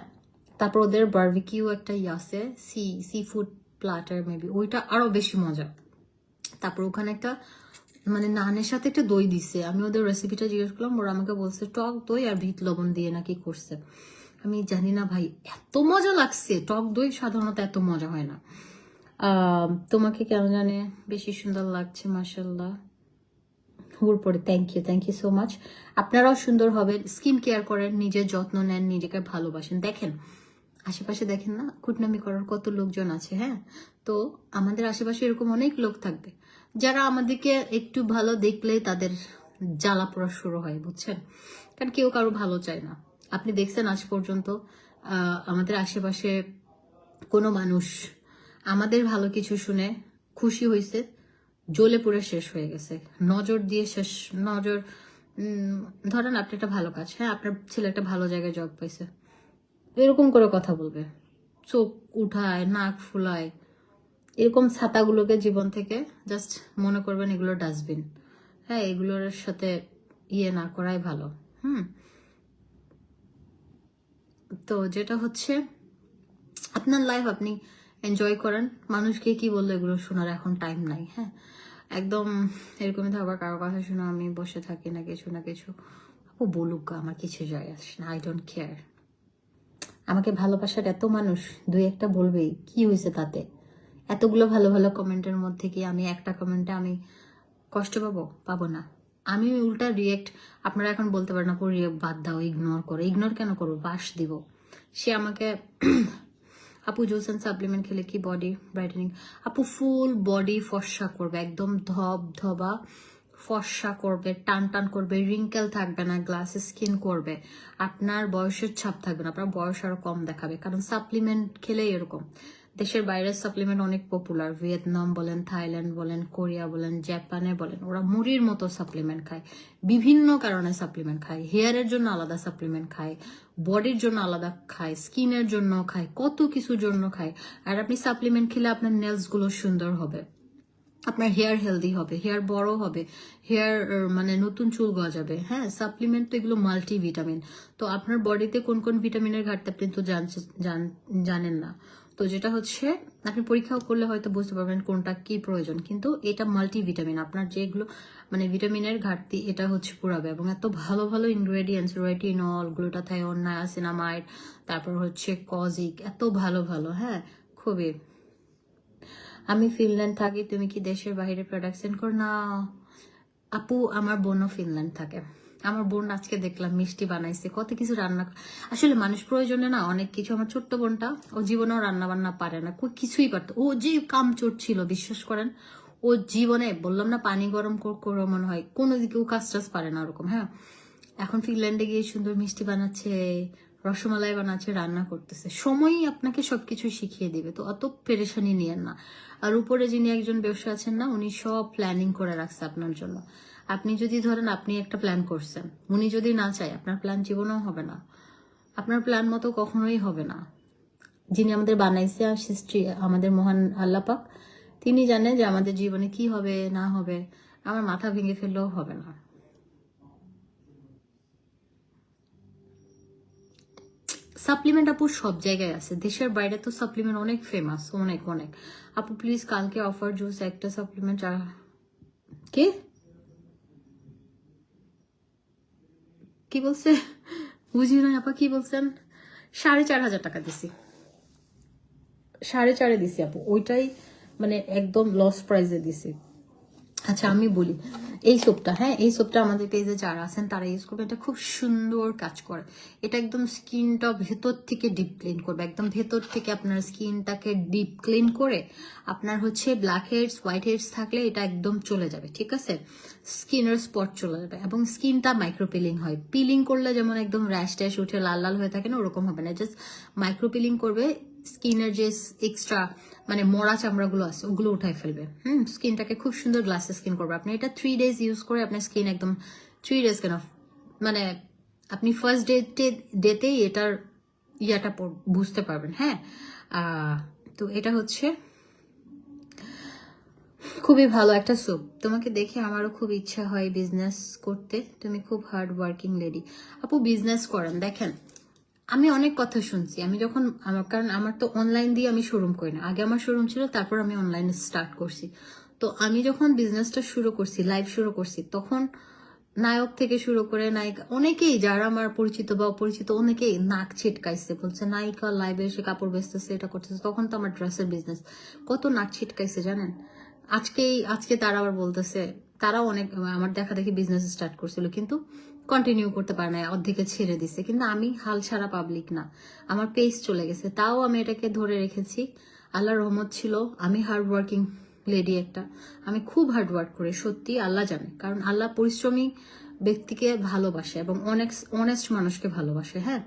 তারপর ওদের বারবিকিউ একটা আছে, সি ফুড প্লাটার মেবি, ওইটা আরো বেশি মজা। তারপর ওখানে একটা মানে নানের সাথে একটা দই দিছে। আমি ওদের রেসিপিটা জিজ্ঞেস করলাম, ওরা আমাকে বলছে টক দই আর বিট লবণ দিয়ে নাকি করছে। আমি জানি না ভাই, এত মজা লাগছে। টক দই সাধারণত এত মজা হয় না। তোমাকে কেন জানে বেশি সুন্দর লাগছে, মাশাল্লাহ। হুর পরে থ্যাংক ইউ সো মাচ। আপনারাও সুন্দর হবেন, স্কিন কেয়ার করেন, নিজের যত্ন নেন, নিজেকে ভালোবাসেন। দেখেন আশেপাশে, দেখেন না কুটনামি করার কত লোকজন আছে। হ্যাঁ, তো আমাদের আশেপাশে এরকম অনেক লোক থাকবে যারা আমাদেরকে একটু ভালো দেখলেই তাদের জ্বালা পোড়া শুরু হয়, বুঝছেন? কারণ কেউ কারো ভালো চায় না। আপনি দেখছেন আজ পর্যন্ত আমাদের আশেপাশে কোনো মানুষ আমাদের ভালো কিছু শুনে খুশি হয়েছে, জ্বলে পুরো শেষ হয়ে গেছে, নজর দিয়ে শেষ। নজর ধরেন আপনি একটা ভালো কাজ, হ্যাঁ, আপনার ছেলে একটা ভালো জায়গায় জব পাইছে, এরকম করে কথা বলবে, চোখ উঠায়, নাক ফুলায়, এরকম ছাতাগুলোকে জীবন থেকে জাস্ট মনে করবেন এগুলো ডাস্টবিন। হ্যাঁ, এগুলোর সাথে না করাই ভালো। তো যেটা হচ্ছে আপনার লাইফ, আপনি এনজয় করেন। মানুষকে কি বললো এগুলো শোনার এখন টাইম নাই। হ্যাঁ, একদম এরকমই থাকবার কারো কথা শুনে আমি বসে থাকি না কিছু ও বলুক, আমার কিছু যায় আসে না, আই ডোন্ট কেয়ার। আমাকে ভালোবাসার এত মানুষ, 2-1টা বলবেই, কি হয়েছে তাতে? এতগুলো ভালো ভালো কমেন্টের মধ্যে কি আমি একটা কমেন্টে আমি কষ্ট পাবো না? আমি উল্টা রিয়েক্ট। আপনারা এখন বলতে পারেন আপু রিয়েক্ট বাদ দাও, ইগনোর করো। ইগনোর কেন করবো? বাস দিব। সে আমাকে আপু জুসেন সাপ্লিমেন্ট খেলে কি বডি ব্রাইটেনিং? আপু ফুল বডি ফর্সা করবে, একদম ধবা ফর্সা করবে, টান করবে, রিঙ্কেল থাকবে না, গ্লাস স্কিন করবে, আপনার বয়সের ছাপ থাকবে না, আপনার বয়স আরো কম দেখাবে। কারণ সাপ্লিমেন্ট খেলে এরকম। দেশের বাইরের সাপ্লিমেন্ট অনেক পপুলার, ভিয়েতনাম বলেন, থাইল্যান্ড বলেন, কোরিয়া বলেন, জাপানে বলেন, ওরা মুড়ির মতো সাপ্লিমেন্ট খায়, বিভিন্ন কারণে সাপ্লিমেন্ট খায়। হেয়ারের জন্য আলাদা সাপ্লিমেন্ট খায়, বডির জন্য আলাদা খায়, স্কিনের জন্য খায়, কত কিছুর জন্য খায়। আর আপনি সাপ্লিমেন্ট খেলে আপনার নেলস গুলো সুন্দর হবে, আপনার হেয়ার হেলদি হবে, হেয়ার বড় হবে, হেয়ার মানে নতুন চুল গজাবে। হ্যাঁ, সাপ্লিমেন্ট তো এগুলো মাল্টিভিটামিন। তো আপনার বডিতে কোন কোন ভিটামিনের ঘাটতি আপনি তো জানেন না। তো যেটা হচ্ছে আপনি পরীক্ষা করলে হয়তো বুঝতে পারবেন কোনটা কি প্রয়োজন, কিন্তু এটা মাল্টিভিটামিন, আপনার যেগুলো মানে ভিটামিনের ঘাটতি এটা হচ্ছে পুরাবে। এবং এত ভালো ভালো ইনগ্রেডিয়েন্টস, রেটিনল, গ্লুটাথায়োন, নায়াসিনামাইড, তারপর হচ্ছে কজিক, এত ভালো ভালো, হ্যাঁ খুবই। আমি ফিনল্যান্ড থাকি, তুমি কি দেশের বাইরে প্রোডাক্ট সেন্ড করো? না আপু, আমার বোনও ফিনল্যান্ড থাকে। আমার বোন আজকে দেখলাম মিষ্টি বানাইছে, কত কিছু রান্না। আসলে মানুষ প্রয়োজনে না অনেক কিছু। আমার ছোট্ট বোনটা, ও জীবনেও রান্না বান্না পারে না, কিছুই পারতো। ও যে কামচোর ছিল বিশ্বাস করেন, ও জীবনে বললাম না পানি গরম করে মনে হয় কোনো দিকে ও কাজ টাজ পারে না ওরকম। হ্যাঁ, এখন ফিনল্যান্ডে গিয়ে সুন্দর মিষ্টি বানাচ্ছে, রসমালাই বানাচ্ছে, রান্না করতেছে। সময়ই আপনাকে সবকিছু শিখিয়ে দিবে, তো অত পেরেশানি নিয়েন না। আর উপরে যিনি একজন ব্যবসা আছেন না, উনি সব প্ল্যানিং করে রাখছে আপনার জন্য। আপনি যদি ধরেন আপনি একটা প্ল্যান করছেন, উনি যদি না চায় আপনার প্ল্যান জীবনেও হবে না, আপনার প্ল্যান মতো কখনোই হবে না। যিনি আমাদের বানাইছে আর সৃষ্টি, আমাদের মহান আল্লাহ পাক, তিনি জানেন যে আমাদের জীবনে কি হবে না হবে। আমার মাথা ভেঙে ফেললেও হবে না। সাপ্লিমেন্ট আপু সব জায়গায় আছে, দেশের বাইরে তো সাপ্লিমেন্ট অনেক ফেমাস, অনেক অনেক। আপু প্লিজ কালকে অফার জুস একটা সাপ্লিমেন্ট। কে কি বলছে বুঝি না আপা, কি বলছেন? 4,500 টাকা দিছি, 4.5 দিছি আপু, ওইটাই মানে একদম লস প্রাইসে দিছি। আচ্ছা আমি বলি, এই সোপটা, হ্যাঁ এই সোপটা আমাদের পেজে যারা আছেন তারা ইউজ করবে, এটা খুব সুন্দর কাজ করে। এটা একদম স্কিনটা ভেতর থেকে ডিপ ক্লিন করবে, একদম ভেতর থেকে আপনার স্কিনটাকে ডিপ ক্লিন করে আপনার হচ্ছে ব্ল্যাক হেডস, হোয়াইট হেডস থাকলে এটা একদম চলে যাবে, ঠিক আছে? স্কিনের স্পট চলে যাবে। এবং স্কিনটা মাইক্রো পিলিং হয়, পিলিং করলে যেমন একদম র্যাশ ট্যাশ উঠে লাল লাল হয়ে থাকে না, ওরকম হবে না। জাস্ট মাইক্রো পিলিং করবে, স্কিনের যে এক্সট্রা মানে মরা চামড়াগুলো আছে ওগুলো উঠাই ফেলবে। স্কিনটাকে খুব সুন্দর গ্লাসে স্কিন করবে। আপনি এটা 3 days ইউজ করে আপনার স্কিন একদম 3 days কেন মানে আপনি ফার্স্ট ডেতেই এটার ইয়াটা বুঝতে পারবেন। হ্যাঁ, তো এটা হচ্ছে খুবই ভালো একটা স্যুপ। তোমাকে দেখে আমারও খুব ইচ্ছা হয় বিজনেস করতে, তুমি খুব হার্ড ওয়ার্কিং লেডি। আপু বিজনেস করেন, দেখেন আমি অনেক কথা শুনছি। আমি যখন কারণ আমার তো অনলাইন দিয়ে আমি শোরুম করি না, আগে আমার শোরুম ছিল, তারপর আমি অনলাইনে স্টার্ট করছি। তো আমি যখন বিজনেসটা শুরু করছি, লাইভ শুরু করছি, তখন নায়ক থেকে শুরু করে নায়িকা অনেকেই যারা আমার পরিচিত বা অপরিচিত অনেকেই নাক ছিটকাইছে, বলছে নায়িকা লাইভে এসে কাপড় বেচতেছে, এটা করতেছে। তখন তো আমার ড্রেসের বিজনেস, কত নাক ছিটকাইছে জানেন। আজকে তারা আবার বলতেছে, তারাও অনেক আমার দেখা দেখি বিজনেস স্টার্ট করছিল, কিন্তু কন্টিনিউ করতে পারে না, অর্ধেকে ছেড়ে দিছে। কিন্তু আমি হাল ছাড়া পাবলিক না, আমার পেজ চলে গেছে, তাও আমি এটাকে ধরে রেখেছি। আল্লাহর রহমত ছিল, আমি হার্ড ওয়ার্কিং লেডি একটা, আমি খুব হার্ড ওয়ার্ক করি সত্যি, আল্লাহ জানে। কারণ আল্লাহ পরিশ্রমী ব্যক্তিকে ভালোবাসে এবং অনেস্ট মানুষকে ভালোবাসে। হ্যাঁ,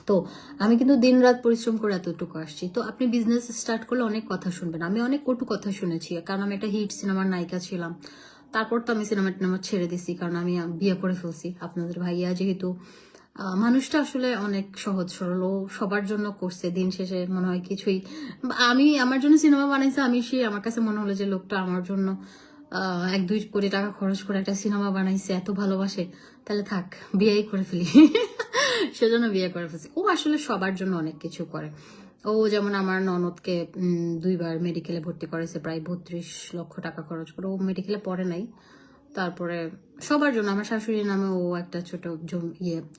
তো আমি কিন্তু দিন রাত পরিশ্রম করে এতটুকু আসছি। তো আপনি বিজনেস স্টার্ট করলে অনেক কথা শুনবেন, আমি অনেক কটু কথা শুনেছি, কারণ আমি একটা হিট সিনেমার নায়িকা ছিলাম। তারপর তো আমি সিনেমা ছেড়ে দিছি, কারণ আমি বিয়ে করে ফেলছি। আপনাদের ভাইয়া যেহেতু মানুষটা আসলে অনেক সহজ সরল, ও সবার জন্য করছে, দিন শেষে মনে হয় কিছুই, আমি আমার জন্য সিনেমা বানাইছে, আমার কাছে মনে হলো যে লোকটা আমার জন্য 1-2 কোটি টাকা খরচ করে একটা সিনেমা বানাইছে, এত ভালোবাসে, তাহলে থাক বিয়েই করে ফেলি। সেজন্য বিয়ে করে ফেলছি। ও আসলে সবার জন্য অনেক কিছু করে। ও যেমন আমার ননদকে 2 বার মেডিকেলে ভর্তি করেছে, প্রায় 32 লক্ষ টাকা খরচ করে। ও মেডিকেলে পড়ে নাই, তারপরে সবার জন্য। আমার শাশুড়ির নামে ও একটা ছোট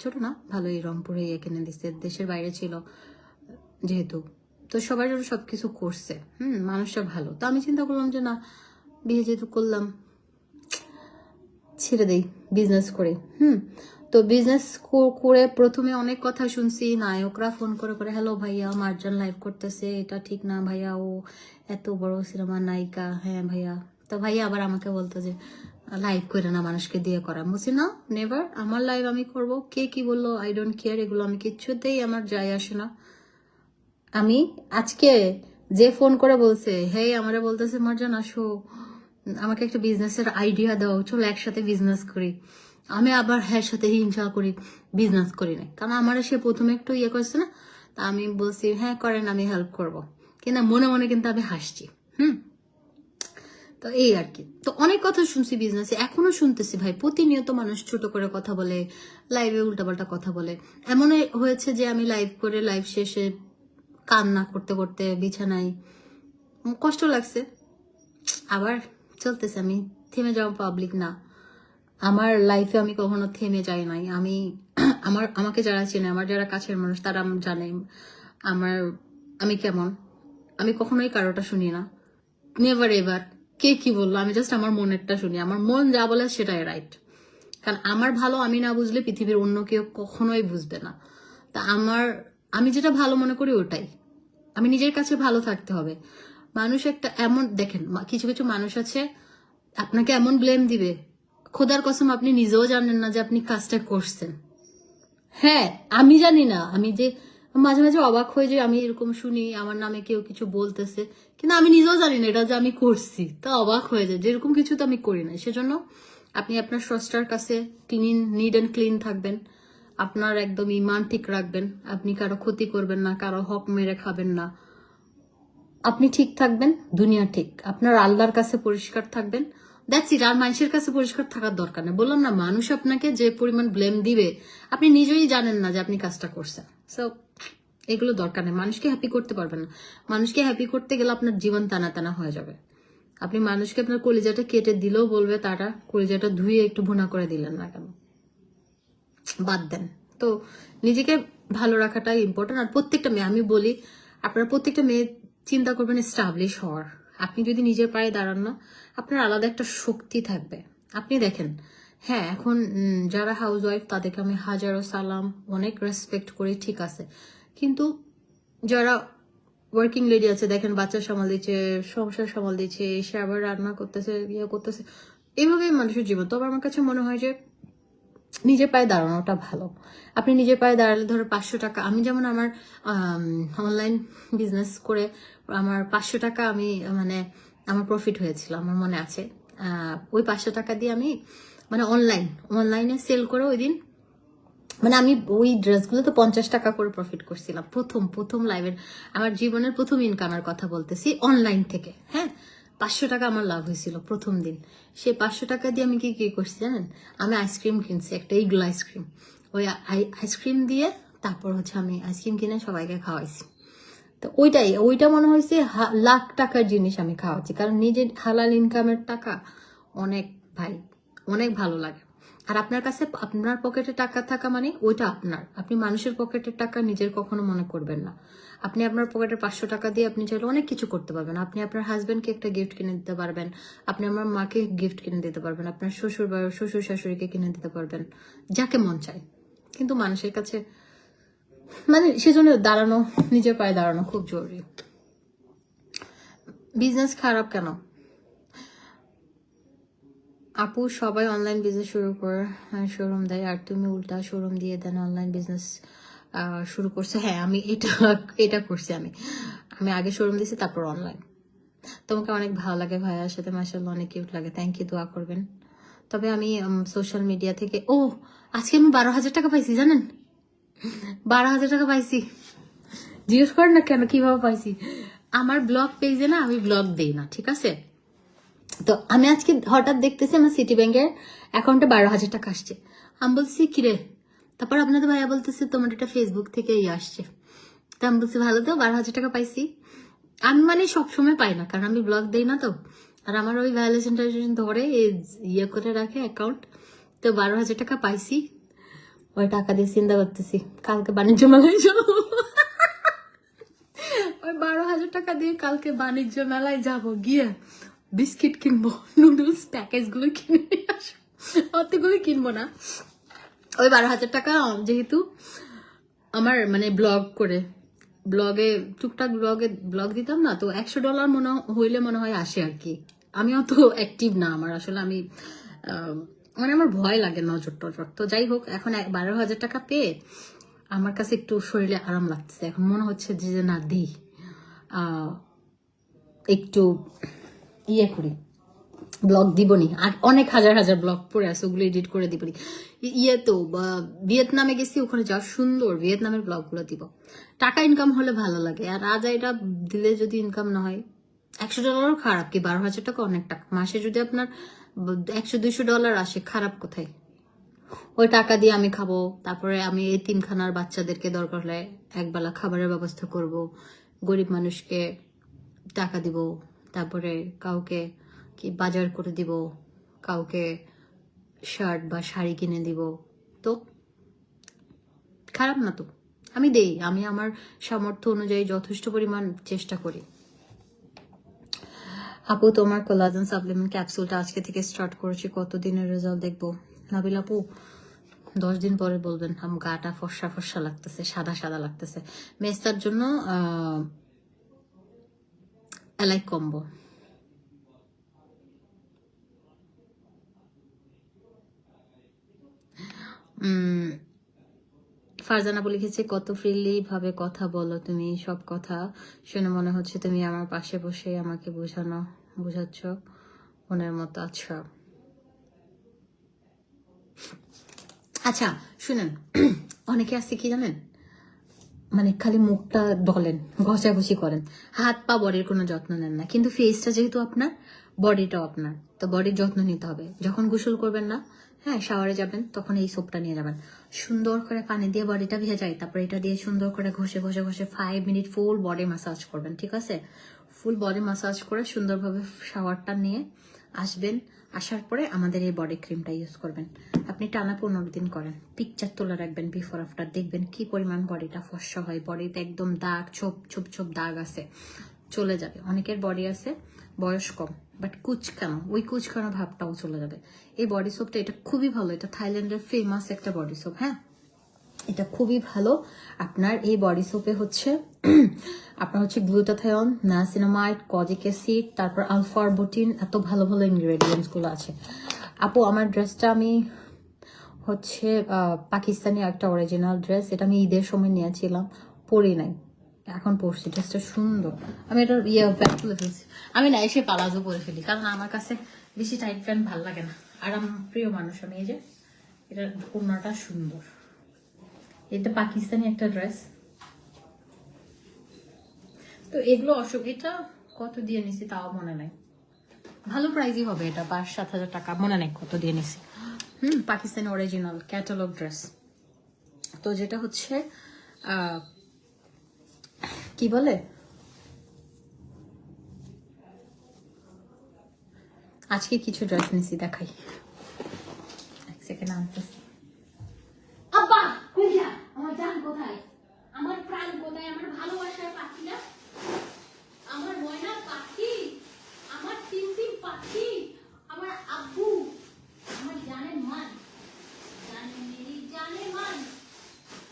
ছোট না ভালোই রংপুরে কিনে দিচ্ছে, দেশের বাইরে ছিল যেহেতু, তো সবার জন্য সবকিছু করছে। মানুষটা ভালো। তো আমি চিন্তা করলাম যে না, বিয়ে যেহেতু করলাম ছেড়ে দেই, বিজনেস করি। তো বিজনেস করে প্রথমে অনেক কথা শুনছি, নায়করা ফোন করে করে, হ্যালো ভাইয়া মার্জান লাইভ করতেছে, এটা ঠিক না ভাইয়া, ও এত বড় সিনেমার নায়িকা। হ্যাঁ ভাইয়া, তো ভাইয়া আবার আমাকে বলতো যে লাইভ করে না, মানুষকে দিয়ে করা। বলছি না, নেভার, আমার লাইভ আমি করব, কে কি বললো আই ডোন্ট কেয়ার, এগুলো আমি কিচ্ছুতেই আমার যায় আসে না। আমি আজকে যে ফোন করে বলছে, হে আমারে বলতেছে মার্জান আসো, আমাকে একটা বিজনেসের আইডিয়া দাও, চলো একসাথে বিজনেস করি। আমি আবার হ্যাঁ সাথে হিংসা করি, বিজনেস করি না, কারণ আমার সে প্রথমে একটু ইয়ে করছে না, তা আমি বলছি হ্যাঁ করেন, আমি হেল্প করব। কিন্তু মনে মনে কিন্তু আমি হাসছি। তো এই আর কি। তো অনেক কথা শুনছি বিজনেসে, এখনো শুনতেছি ভাই, প্রতিনিয়ত মানুষ ছোট করে কথা বলে, লাইভে উল্টাপাল্টা কথা বলে। এমন হয়েছে যে আমি লাইভ করে লাইভ শেষে কান্না করতে করতে বিছানায় কষ্ট লাগছে, আবার চলতেছে। আমি থেমে যাওয়া পাবলিক না, আমার লাইফে আমি কখনো থেমে যাই নাই। আমি আমাকে যারা চেনে, আমার যারা কাছের মানুষ, তারা জানে আমি কেমন। আমি কখনোই কারোটা শুনি না, নেভার এভার কে কি বললো, আমি জাস্ট আমার মনেরটা শুনি। আমার মন যা বলে সেটাই রাইট, কারণ আমার ভালো আমি না বুঝলে পৃথিবীর অন্য কেউ কখনোই বুঝবে না। তা আমি যেটা ভালো মনে করি ওটাই। আমি নিজের কাছে ভালো থাকতে হবে। মানুষ একটা এমন, দেখেন কিছু কিছু মানুষ আছে আপনাকে এমন ব্লেম দিবে, খোদার কসম আপনি নিজেও জানেন না যে আপনি কাজটা করছেন। হ্যাঁ, আমি জানি না, আমি যে মাঝে মাঝে অবাক হয়ে যে আমি এরকম শুনি আমার নামে কেউ কিছু বলতেছে, কিন্তু আমি নিজেও জানি না এটা যে আমি করছি, তা অবাক হয়ে যায় যে এরকম কিছু তো আমি করি না। সেজন্য আপনি আপনার স্রষ্টার কাছে নিড অ্যান্ড ক্লিন থাকবেন, আপনার একদম ইমান ঠিক রাখবেন, আপনি কারো ক্ষতি করবেন না, কারো হক মেরে খাবেন না, আপনি ঠিক থাকবেন, দুনিয়া ঠিক, আপনার আল্লাহর কাছে পরিষ্কার থাকবেন, দ্যাটস ইট। আর মানুষের কাছে পরিষ্কার থাকার দরকার নেই। বললাম না, মানুষ আপনাকে যে পরিমাণ ব্লেম দিবে আপনি নিজেই জানেন না যে আপনি কাজটা করছেন। সো এগুলো দরকার নেই, মানুষকে হ্যাপি করতে পারবেন না। মানুষকে হ্যাপি করতে গেলে আপনার জীবন টানা টানা হয়ে যাবে। আপনি মানুষকে আপনার কলিজাটা কেটে দিলেও বলবে তারা কলিজাটা ধুয়ে একটু ভুনা করে দিলেন না কেন, বাদ দেন। তো নিজেকে ভালো রাখাটাই ইম্পর্টেন্ট। আর প্রত্যেকটা মেয়ে, আমি বলি আপনারা প্রত্যেকটা মেয়ে চিন্তা করবেন এস্টাবলিশ হওয়ার। আপনি যদি নিজের পায়ে দাঁড়ান না, আপনার আলাদা একটা শক্তি থাকবে। আপনি দেখেন, হ্যাঁ এখন যারা হাউস ওয়াইফ তাদেরকে আমি হাজারো সালাম, অনেক রেসপেক্ট করি, ঠিক আছে, কিন্তু যারা ওয়ার্কিং লেডি আছে, দেখেন বাচ্চা সামাল দিচ্ছে, সংসার সামাল দিচ্ছে, এসে আবার রান্না করতেছে, ইয়ে করতেছে, এইভাবেই মানুষের জীবন। তো আমার কাছে মনে হয় যে নিজের পায়ে দাঁড়ানোটা ভালো। আপনি নিজের পায়ে দাঁড়ালে ধরো 500 টাকা, আমি যেমন আমার অনলাইন বিজনেস করে আমার 500 টাকা আমি মানে আমার প্রফিট হয়েছিল, আমার মনে আছে। ওই 500 টাকা দিয়ে আমি মানে অনলাইনে সেল করে ওই দিন মানে আমি ওই ড্রেসগুলো তো 50 টাকা করে প্রফিট করছিলাম। প্রথম লাইভের আমার জীবনের প্রথম ইনকামের কথা বলতেছি, অনলাইন থেকে। হ্যাঁ, 500 টাকা আমার লাভ হয়েছিল প্রথম দিন। সেই 500 টাকা দিয়ে আমি কি করছি জানেন? আমি আইসক্রিম কিনছি, একটা ইগল আইসক্রিম। ওই আইসক্রিম দিয়ে তারপর হচ্ছে আমি আইসক্রিম কিনে সবাইকে খাওয়াইছি। তো ওইটা মনে হয়েছে লাখ টাকার জিনিস আমি খাওয়াচ্ছি, কারণ নিজের হালাল ইনকামের টাকা অনেক ভাই অনেক ভালো লাগে। আর আপনার কাছে আপনার পকেটে টাকা থাকা মানে ওইটা আপনার, আপনি মানুষের পকেটের টাকা নিজের কখনো মনে করবেন না। আপনি আপনার পকেটের 500 টাকা দিয়ে আপনি চাইলে অনেক কিছু করতে পারবেন। আপনি আপনার হাজবেন্ডকে একটা গিফট কিনে দিতে পারবেন, আপনি আমার মাকে গিফট কিনে দিতে পারবেন, আপনার শ্বশুর শাশুড়িকে কিনে দিতে পারবেন, যাকে মন চায়। কিন্তু মানুষের কাছে মানে সেজন্য দাঁড়ানো, নিজের পায়ে দাঁড়ানো খুব জরুরি। বিজনেস খারাপ কেন আপু? সবাই অনলাইন বিজনেস শুরু করে শোরুম দেয়, আর তুমি উল্টা শোরুম দিয়ে দেন অনলাইন বিজনেস শুরু করছো। হ্যাঁ, আমি এটা করছি। আমি আগে শোরুম দিয়েছি, তারপর অনলাইন। তোমাকে অনেক ভালো লাগে ভাইয়ার সাথে, মাশাআল্লাহ অনেক কিউট লাগে। থ্যাংক ইউ, দোয়া করবেন। তবে আমি সোশ্যাল মিডিয়া থেকে আজকে আমি 12,000 টাকা পাইছি জানেন? 12,000 টাকা পাইছি। জিজ্ঞেস করেন না কেন কিভাবে পাইছি। আমার ব্লগ পেজে না আমি ব্লগ দেই না, ঠিক আছে? তো আমি আজকে হঠাৎ দেখতেছি আমার সিটি ব্যাংকের অ্যাকাউন্টে 12,000 টাকা আসছে। আমি বলছি কিরে, তারপর আপনাদের ভাইয়া বলতেছে তোমার এটা ফেসবুক থেকে আসছে। তো আমি বলছি ভালো, তো 12,000 টাকা পাইছি। আমি মানে সবসময় পাই না, কারণ আমি ব্লগ দেই না তো। আর আমার ওই ভ্যালুয়েশন ধরে ইয়ে করে রাখে অ্যাকাউন্ট। তো 12,000 টাকা পাইছি, ওই টাকা দিয়ে চিন্তা করতেছি কালকে বাণিজ্য মেলায় যাবো। ওই 12,000 টাকা দিয়ে কালকে বাণিজ্য মেলায় যাব, গিয়ে বিস্কিট কিনবো, নুডলস প্যাকেজগুলো কিনে নিয়ে আসবো। অতগুলো কিনবো না, ওই 12,000 টাকা যেহেতু আমার মানে ব্লগে টুকটাক ব্লগ দিতাম না, তো $100 মনে হয় আসে আর কি। আমি অত অ্যাক্টিভ না, আমার আসলে আমি মানে আমার ভয় লাগে নজর টজর। তো যাই হোক, এখন 12,000 টাকা পেয়ে আমার কাছে একটু শরীরে আরাম লাগছে। এখন মনে হচ্ছে যে না দিই, একটু ইয়ে করি, ব্লগ দিবনি। আর অনেক হাজার ব্লগ পড়ে আছে, ওগুলো এডিট করে দিবনি। ইয়ে তো ভিয়েতনামে গেছি, ওখানে যা সুন্দর ভিয়েতনামের ব্লগগুলো দিব। টাকা ইনকাম হলে ভালো লাগে। আর আজ এটা দিলে যদি ইনকাম না হয়, $100 খারাপ কি? 12,000 টাকা অনেক টাকা। মাসে যদি আপনার $100-200 আসে, খারাপ কোথায়? ওই টাকা দিয়ে আমি খাবো, তারপরে আমি এতিমখানার বাচ্চাদেরকে দরকার হলে একবেলা খাবারের ব্যবস্থা করব, গরিব মানুষকে টাকা দিব, তারপরে কাউকে কি বাজার করে দিব, কাউকে শার্ট বা শাড়ি কিনে দিব। তো খারাপ না তো, আমি দেই, আমি আমার সামর্থ্য অনুযায়ী যথেষ্ট পরিমাণ চেষ্টা করি। আপু তোমার কোলাজেন সাপ্লিমেন্ট ক্যাপসুলটা আজকে থেকে স্টার্ট করেছি, কতদিনের রেজাল্ট দেখবো? নাবিল আপু 10 দিন পরে বলবেন। আমার গাটা ফর্সা ফর্সা লাগতেছে, সাদা সাদা লাগতেছে। মেস্তার জন্য এলাইক কম্বো। ফারজানা বলে লিখেছে, কত ফ্রিলি ভাবে কথা বলো তুমি, সব কথা শুনে মনে হচ্ছে তুমি আমার পাশে বসে আমাকে বোঝাচ্ছ মনের মতো। আচ্ছা আচ্ছা শুনেন, অনেকে আছে কি জানেন, মানে খালি মুখটা ডলেন, ঘষাঘষি করেন, হাত পা বডির কোনো যত্ন নেন না, কিন্তু ফেসটা যেহেতু আপনার, বডিটাও আপনার, তো বডির যত্ন নিতে হবে। যখন গোসল করবেন না, হ্যাঁ শাওয়ারে যাবেন, তখন এই সোপটা নিয়ে যাবেন, সুন্দর করে পানি দিয়ে বডিটা ভেজাই, তারপর এটা দিয়ে সুন্দর করে ঘষে ঘষে ঘষে 5 মিনিট ফুল বডি ম্যাসাজ করবেন, ঠিক আছে? ফুল বডি ম্যাসাজ করে সুন্দরভাবে শাওয়ারটা নিয়ে আসবেন, আসার পরে আমাদের এই বডি ক্রিমটা ইউজ করবেন। আপনি টানা 15 দিন করেন, পিকচার তোলা রাখবেন বিফোর আফটার, দেখবেন কি পরিমাণ বডিটা ফর্সা হয়, বডিতে একদম দাগ ছোপ ছোপ ছোপ দাগ আছে চলে যাবে। অনেকের বডি আছে বয়স কম বাট কুচকানো, ওই কুচকানো ভাবটাও চলে যাবে। এই বডি সোপটা এটা খুবই ভালো, এটা থাইল্যান্ডের ফেমাস একটা বডি সোপ। হ্যাঁ, এটা খুবই ভালো। আপনার এই বডি সোপে হচ্ছে আপনার হচ্ছে গ্লুটাথায়ন, নায়াসিনামাইড, কজিক অ্যাসিড, তারপর আলফা-আরবুটিন, এত ভালো ভালো ইনগ্রেডিয়েন্টস গুলো আছে। আপু আমার ড্রেসটা আমি হচ্ছে পাকিস্তানি একটা অরিজিনাল ড্রেস, এটা আমি ঈদের সময় নিয়েছিলাম, পরি নাই, এখন পরছি, ড্রেসটা সুন্দর। আমি এটা ব্যাগ তুলে ফেলছি, আমি না এসে পালাজো পরে ফেলি, কারণ আমার কাছে বেশি টাইট প্যান্ট ভালো লাগে না, আর আমার প্রিয় মানুষ আমি। এই যে এটা ওড়নাটা সুন্দর, এটা পাকিস্তানি একটা ড্রেস। তো এগুলো এটা কত দিয়ে নিছি তাও মনে নাই, ভালো প্রাইজই হবে, এটা 5-7 হাজার টাকা, মনে নাই কত দিয়ে নিছি। Pakistani original catalogue dress. তো যেটা হচ্ছে কি বলে, আজকে কিছু ড্রেস নিছি, দেখাই, এক সেকেন্ড আনতেছি। আব্বা কইলা আমার জান কোথায়, আমার প্রাণ কোথায়, আমার ভালোবাসার পাখিটা, আমার ময়না পাখি, আমার টিমটিম পাখি, আমার আব্বু, আমার জানের মান, জানে মেরি জানে মান,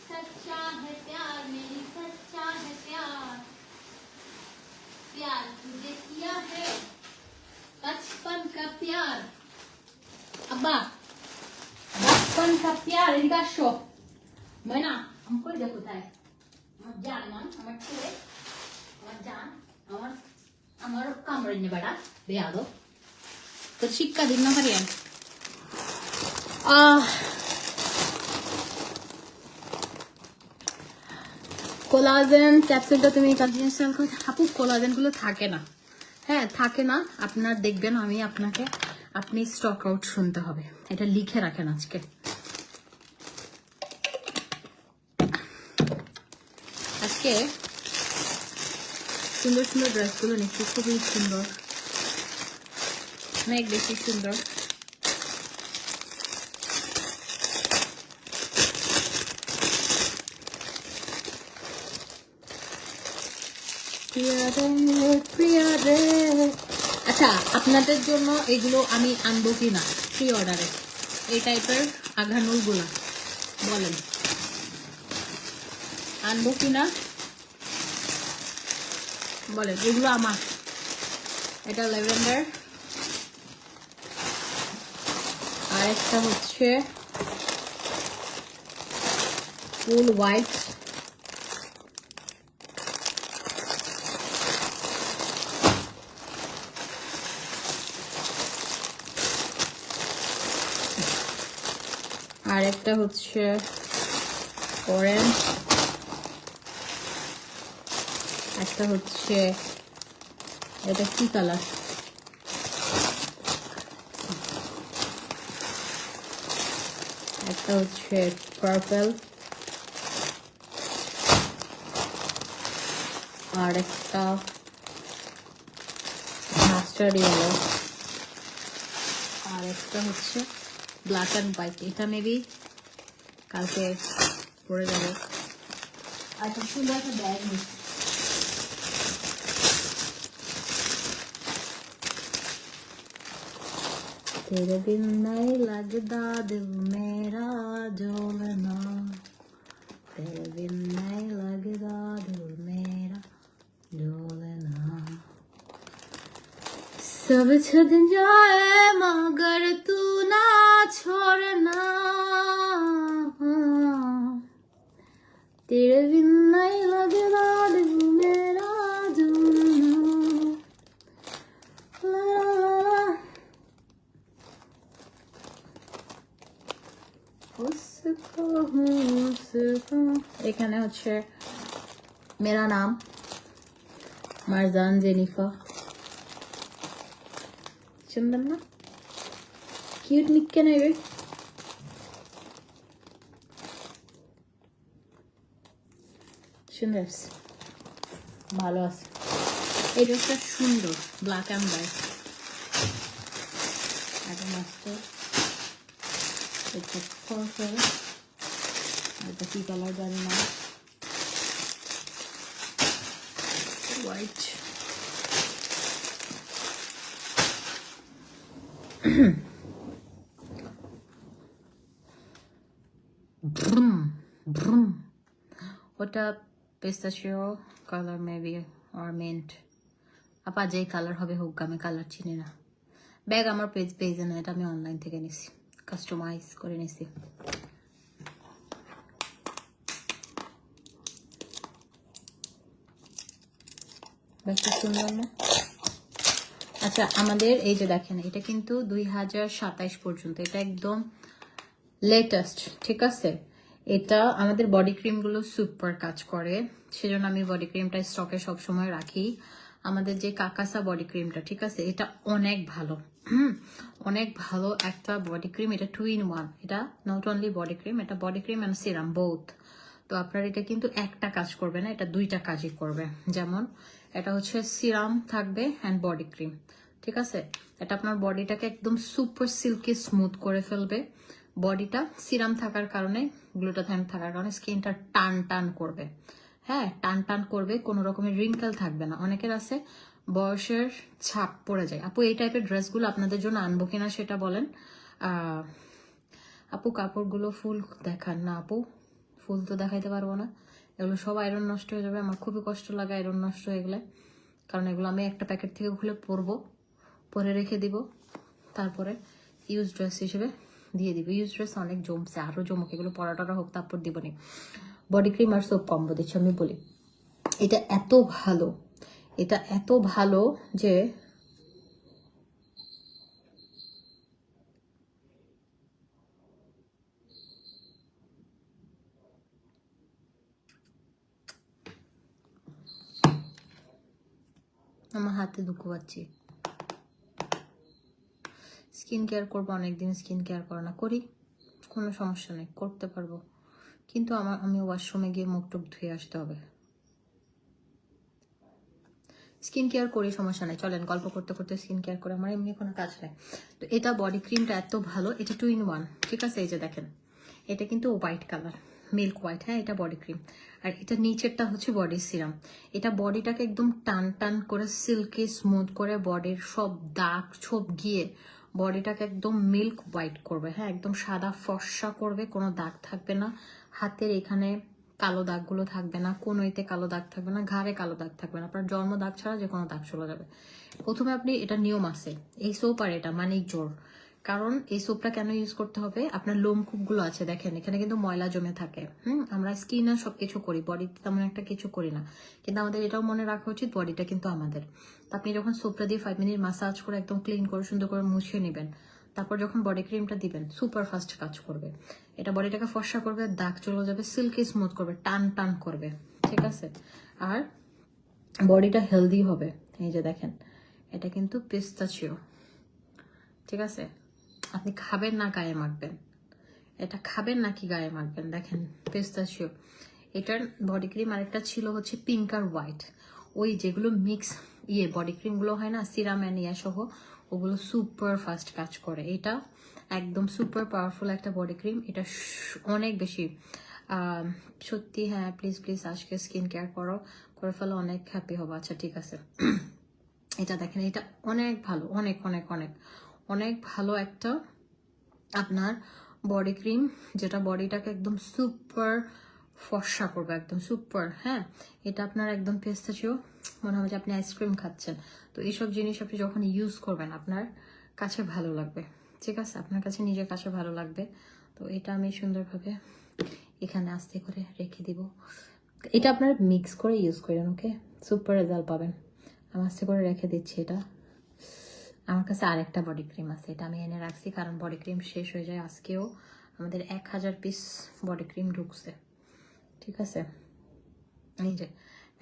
सच्चा है प्यार मेरी सच्चा है प्यार, प्यार तुझे किया है बचपन का प्यार। अब्बा बचपन का प्यार इनका शो मैना हमको देखो ताई আমার জান মান, আমার ছেলে, আমার জান, আমার কামড়ে নে বেড়া বেয়াদো, তো শিক্ষা দিন না পারিয়েন। কোলাজেন ক্যাপসুলটা তুমি কন্টিনিউয়াস করে, আপু কোলাজেন গুলো থাকে না, হ্যাঁ থাকে না, আপনার দেখবেন, আমি আপনাকে, আপনি স্টক আউট শুনতে হবে, এটা লিখে রাখেন আজকে। আজকে সুন্দর সুন্দর ড্রেসগুলো নিচ্ছি, খুবই সুন্দর, অনেক বেশি সুন্দর। আচ্ছা আপনাদের জন্য এগুলো আমি আনবো কিনা প্রি অর্ডারে, এই টাইপের আঘানুল গুলা বলেন আনবো কিনা বলেন, এগুলো আমার, এটা ল্যাভেন্ডার, আর একটা হচ্ছে ফুল হোয়াইট, আর একটা হচ্ছে অরেঞ্জ, একটা হচ্ছে এটা কি কালার, একটা হচ্ছে পার্পল, আর একটা মাস্টার্ড ইয়েলো, আর একটা হচ্ছে ব্ল্যাক অ্যান্ড হোয়াইট। এটা মেবি কালকে পরে যাবে। আচ্ছা, সুন্দর একটা ব্যাগ নিচ্ছি। तेरे बिन नहीं लगता दिल मेरा झोलना, तेरे बिन नहीं लगता दिल मेरा झोलना। सब छूट जाए मगर तू ना छोड़ना, तेरे बिन नहीं लगता दिल मेरा झोलना। ला ला ला এখানে হচ্ছে মেরা নাম মারজান জেনিফা। সুন্দর না? কিউট নিকে নেবে। সুন্দর আছে, ভালো আছে। এই ড্রেসটা সুন্দর, ব্ল্যাক অ্যান্ড হোয়াইট। একটা মাস্টার, এটা পার্পল, এটা কি কালার জানি না, হোয়াইট। ব্রুম ব্রুম, ওটা পিস্তাচিও কালার মেবি আর মিন্ট। আপা যে কালার হবে হোক, আমি কালার চিনি না। ব্যাগ আমার পেজে না, এটা আমি অনলাইন থেকে নিছি, কাস্টমাইজ করে নিছি। ব্যাগটা সুন্দর না? আচ্ছা, আমাদের এই যে দেখেন, এটা কিন্তু 2027 পর্যন্ত, এটা একদম লেটেস্ট, ঠিক আছে? এটা আমাদের বডি ক্রিমগুলো সুপার কাজ করে, সেজন্য আমি বডি ক্রিমটা স্টকে সবসময় রাখি। আমাদের যে কাকাসা বডি ক্রিমটা, ঠিক আছে, এটা অনেক ভালো, অনেক ভালো একটা বডি ক্রিম। এটা 2 in 1, এটা নট অনলি বডি ক্রিম, এটা body cream and serum both. তো আপনার এটা কিন্তু একটা কাজ করবে না, এটা দুইটা কাজই করবে। যেমন এটা হচ্ছে সিরাম থাকবে অ্যান্ড বডি ক্রিম, ঠিক আছে? এটা আপনার বডিটাকে একদম সুপার সিল্কি স্মুথ করে ফেলবে। বডিটা সিরাম থাকার কারণে, গ্লুটাথাইন থাকার কারণে স্কিনটা টান টান করবে। হ্যাঁ, টান টান করবে, কোনো রকমের রিঙ্কেল থাকবে না। অনেকের আছে বয়সের ছাপ পড়ে যায়। আপু এই টাইপের ড্রেসগুলো আপনাদের জন্য আনবো কিনা সেটা বলেন। আপু কাপড়গুলো ফুল দেখান না। আপু ফুল তো দেখাইতে পারবো না, এগুলো সব আয়রন নষ্ট হয়ে যাবে। আমার খুবই কষ্ট লাগে আয়রন নষ্ট হয়ে গেলে, কারণ এগুলো আমি একটা প্যাকেট থেকে খুলে পরবো, পরে রেখে দিব, তারপরে ইউজ ড্রেস হিসেবে দিয়ে দিব। ইউজ ড্রেস অনেক জমছে, আরও জমুক, এগুলো পরাটা হোক, তারপর দিব নি। বডি ক্রিম আর সোপ কম্বো দিচ্ছি আমি বলি। এটা এত ভালো, এটা এত ভালো যে আমার হাতে দুঃখ পাচ্ছি। স্কিন কেয়ার করবো, অনেকদিন স্কিন কেয়ার করা না, করি, কোনো সমস্যা নেই, করতে পারবো, কিন্তু আমি ওয়াশরুমে গিয়ে মুখ টুক ধুয়ে আসতে হবে। স্কিন কেয়ার করি, সমস্যা নেই, চলেন গল্প করতে করতে স্কিন কেয়ার করে, আমার এমনি কোনো কাজ নেই। তো এটা বডি ক্রিমটা এত ভালো, এটা 2 in 1, ঠিক আছে? এই যে দেখেন, এটা কিন্তু হোয়াইট কালার, মিল্ক হোয়াইট। হ্যাঁ, এটা বডি ক্রিম, আর এটা নিচেরটা হচ্ছে বডি সিরাম। এটা বডিটাকে একদম টান টান করে সিল্কি স্মুথ করে, বডির সব দাগ ছোপ গিয়ে বডিটাকে একদম মিল্ক হোয়াইট করবে। হ্যাঁ, একদম সাদা ফর্সা করবে, কোনো দাগ থাকবে না, হাতের এখানে কালো দাগগুলো থাকবে না, কোনোইতে কালো দাগ থাকবে না, ঘাড়ে কালো দাগ থাকবে না, আপনার জন্ম দাগ ছাড়া যে কোনো দাগ চলে যাবে। প্রথমে আপনি, এটা নিয়ম আছে এই সোপ আর এটা মানিক জোর, কারণ এই সোপটা কেন ইউজ করতে হবে, আপনার লোমকূপগুলো আছে দেখেন, এখানে কিন্তু ময়লা জমে থাকে। আমরা স্কিনে সবকিছু করি, বডিতে তেমন একটা কিছু করি না, কিন্তু আমাদের এটাও মনে রাখা উচিত বডিটা কিন্তু আমাদের। তো আপনি যখন সোপটা দিয়ে 5 মিনিট মাসাজ করে একদম ক্লিন করে সুন্দর করে মুছিয়ে নেবেন, তারপর যখন বডি ক্রিমটা দিবেন, সুপার ফাস্ট কাজ করবে। এটা বডিটাকে ফর্সা করবে, দাগ চলে যাবে, সিল্কি স্মুথ করবে, টান টান করবে, ঠিক আছে? আর বডিটা হেলদি হবে। এই যে দেখেন, এটা কিন্তু পিস্তাচিও, ঠিক আছে? আপনি খাবেন না, গায়ে মাখবেন, এটা খাবেন নাকি গায়ে মাখবেন? দেখেন পেস্তাশিও, এটার বডি ক্রিম আরেকটা ছিল হচ্ছে পিঙ্ক আর হোয়াইট, ওই যেগুলো মিক্স বডি ক্রিমগুলো হয় না সিরাম অ্যান্ড সহ, ওগুলো সুপার ফাস্ট কাজ করে। এটা একদম সুপার পাওয়ারফুল একটা বডি ক্রিম, এটা অনেক বেশি সত্যি। হ্যাঁ প্লিজ প্লিজ আজকে স্কিন কেয়ার করে ফেলো, অনেক হ্যাপি হবো। আচ্ছা ঠিক আছে, এটা দেখেন, এটা অনেক ভালো, অনেক অনেক অনেক অনেক ভালো একটা আপনার বডি ক্রিম, যেটা বডিটাকে একদম সুপার ফর্সা করবে, একদম সুপার। হ্যাঁ, এটা আপনার একদম পেস্তাচিও, মনে হবে যে আপনি আইসক্রিম খাচ্ছেন। তো এইসব জিনিস আপনি যখন ইউজ করবেন আপনার কাছে ভালো লাগবে, ঠিক আছে, আপনার কাছে নিজের কাছে ভালো লাগবে। তো এটা আমি সুন্দরভাবে এখানে আস্তে করে রেখে দিব। এটা আপনার মিক্স করে ইউজ করেন, ওকে, সুপার রেজাল্ট পাবেন। আমি আস্তে করে রেখে দিচ্ছি এটা। আমার কাছে আরেকটা বডি ক্রিম আছে, এটা আমি এনে রাখছি কারণ বডি ক্রিম শেষ হয়ে যায়। আজকেও আমাদের 1000 পিস বডি ক্রিম ঢুকছে, ঠিক আছে। এই যে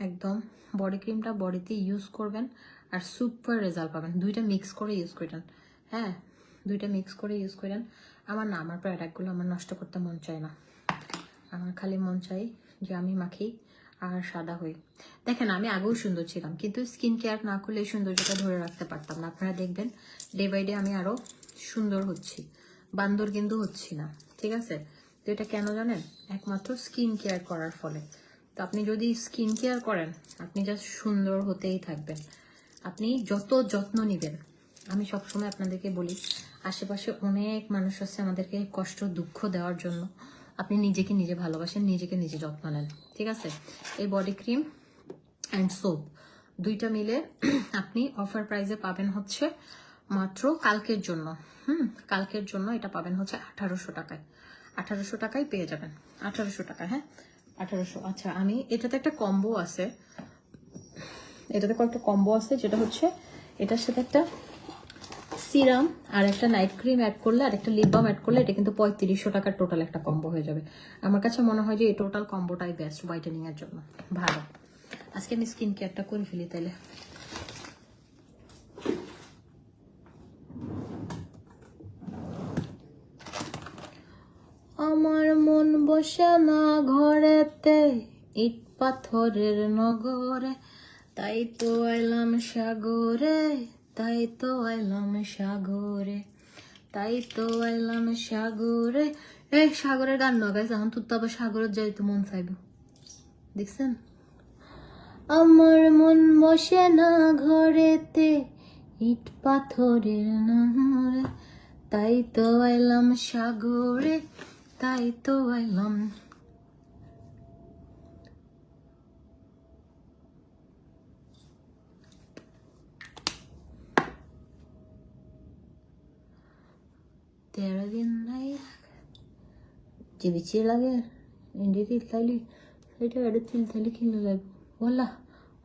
একদম বডি ক্রিমটা বডিতে ইউজ করবেন আর সুপার রেজাল্ট পাবেন। দুইটা মিক্স করে ইউজ করেন, হ্যাঁ, দুইটা মিক্স করে ইউজ করেন। আমার প্রোডাক্টগুলো আমার নষ্ট করতে মন চায় না, আমার খালি মন চাই যে আমি মাখি আর সাদা হই। দেখেন আমি আগেও সুন্দর ছিলাম, কিন্তু স্কিন কেয়ার না করলে এই সৌন্দর্যটা ধরে রাখতে পারতাম না। আপনারা দেখবেন ডে বাই ডে আমি আরও সুন্দর হচ্ছি, বান্দর কিন্তু হচ্ছি না, ঠিক আছে। তো এটা কেন জানেন? একমাত্র স্কিন কেয়ার করার ফলে। তো আপনি যদি স্কিন কেয়ার করেন আপনি জাস্ট সুন্দর হতেই থাকবেন। আপনি যত যত্ন নেবেন, আমি সবসময় আপনাদেরকে বলি আশেপাশে অনেক মানুষ আছে আমাদেরকে কষ্ট দুঃখ দেওয়ার জন্য, আপনি নিজেকে নিজে ভালোবাসেন, নিজেকে নিজে যত্ন নেন, ঠিক আছে। এই বডি ক্রিম অ্যান্ড সোপ দুইটা মিলে আপনি অফার প্রাইসে পাবেন হচ্ছে মাত্র কালকের জন্য, কালকের জন্য এটা পাবেন হচ্ছে 1800 টাকায়। 1800 টাকায় পেয়ে যাবেন, 1800 টাকা, হ্যাঁ 1800। আচ্ছা, আমি এটাতে একটা কম্বো আছে, এটাতে কয়েকটা কম্বো আছে, যেটা হচ্ছে এটার সাথে একটা সিরাম আর একটা নাইট ক্রিম অ্যাড করলে আর একটা লিপ বাম অ্যাড করলে এটা কিন্তু 3500 টাকার টোটাল একটা কম্বো হয়ে যাবে। আমার কাছে মনে হয় যে এই টোটাল কম্বোটাই বেস্ট হোয়াইটেনিং এর জন্য, ভালো। আজকে আমি স্কিন কেয়ারটা করে ফেলি তাইলে। আমার মন বসে না ঘরেতে, ইট পাথরের নগরে, তাই তো আইলাম সাগরে, তাই তো আইলাম সাগরে, তাই তো আইলাম সাগরে। এই সাগরের গান নগাইছে এখন, তুই তো আবার সাগরের যাইতে মন চাইব, দেখছেন। আমার মন বসে না ঘরেতে, ইট পাথরের নগরে, তাই তো আইলাম সাগরে, তাই তো আইলাম। তেরো দিন নাই যে বিচিয়ে লাগে ইন্ডিয়া তিল তাইলি, সেটা এটা তিল তাইলে কিনে লাগবে বলা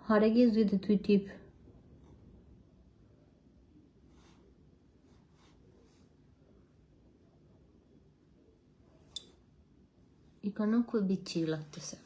হারে গিয়ে যদি তুই টিপ এখানেও খুব বিচ্ছিরি লাগতেছে।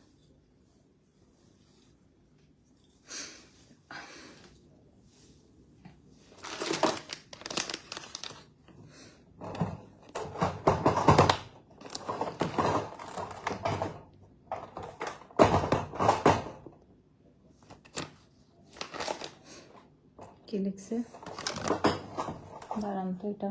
কি লিখছে দাঁড়ান তো, এটা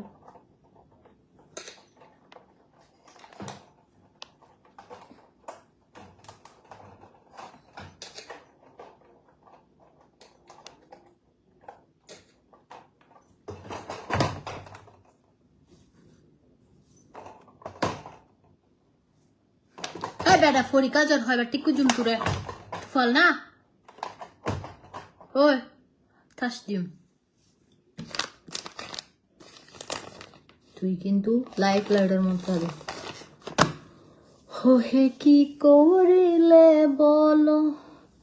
বেটা ফরি কাজর হয় বা টিকু জুম তুরে ফল না ওই থাস দিম। তুই কিন্তু লাইট লাইটের মতো হবে। হোহে কি করিলে বলো,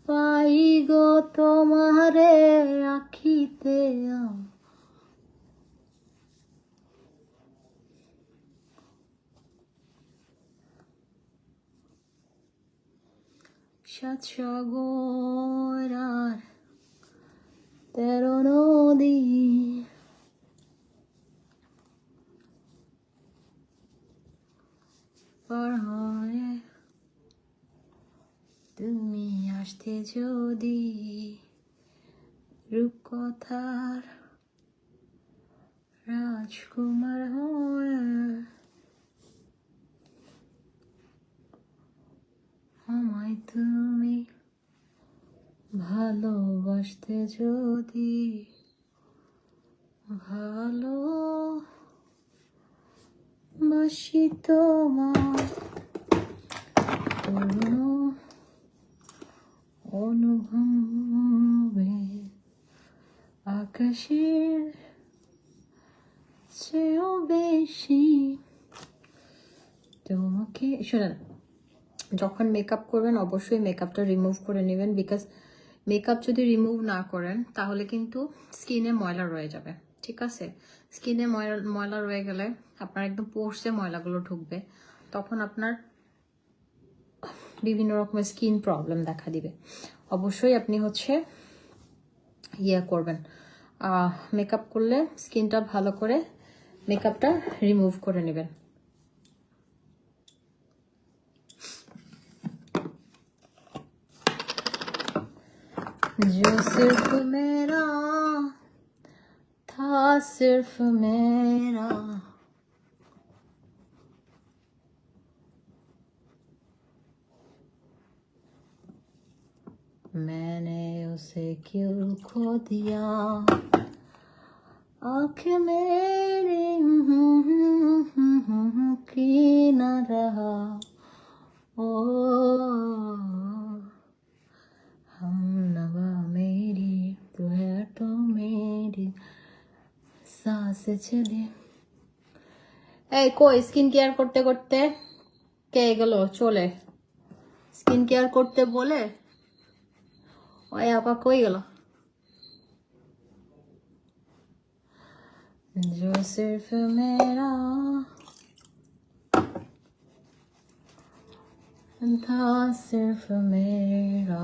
পাই গো তোমারে আখিতে, সাত সাগর আর 13 নদী, পার হয়ে তুমি আসতে যদি রূপকথার রাজকুমার হয়ে আমায় তুমি ভালোবাসতে যদি ভালো বাসি তোমার পুরনো অনুভবে আকাশের চেয়েও বেশি তোমাকে শোনেন, যখন মেকআপ করবেন অবশ্যই মেকআপটা রিমুভ করে নেবেন, বিকজ মেকআপ যদি রিমুভ না করেন তাহলে কিন্তু স্কিনে ময়লা রয়ে যাবে, ঠিক আছে? স্কিনে ময়লা রয়ে গেলে আপনার একদম পোর্সে ময়লাগুলো ঢুকবে, তখন আপনার বিভিন্ন রকমের স্কিন প্রবলেম দেখা দিবে। অবশ্যই আপনি হচ্ছে করবেন, মেকআপ করলে স্কিনটা ভালো করে মেকআপটা রিমুভ করে নেবেন। जो सिर्फ मेरा था, सिर्फ मेरा मैंने उसे क्यों खो दिया, आँख मेरी की न रहा, ओ हम नवा मेरी तू है तो मेरी सांस चले। এই কই স্কিন কেয়ার করতে করতে কে গেল চলে, স্কিন কেয়ার করতে বলে ওই আপা কই গেল? जो सिर्फ मेरा था, सिर्फ मेरा।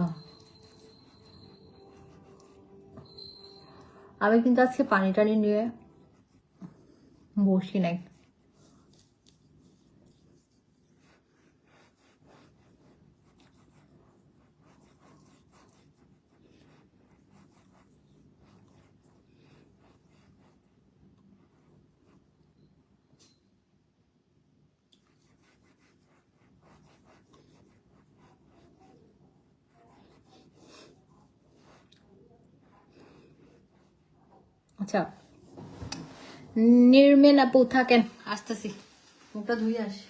আমি কিন্তু আজকে পানি টানি নিয়ে বসি নাই। আচ্ছা নির্মেন আপু থাকেন, আসতেছি, মুখটা ধুয়ে আসি।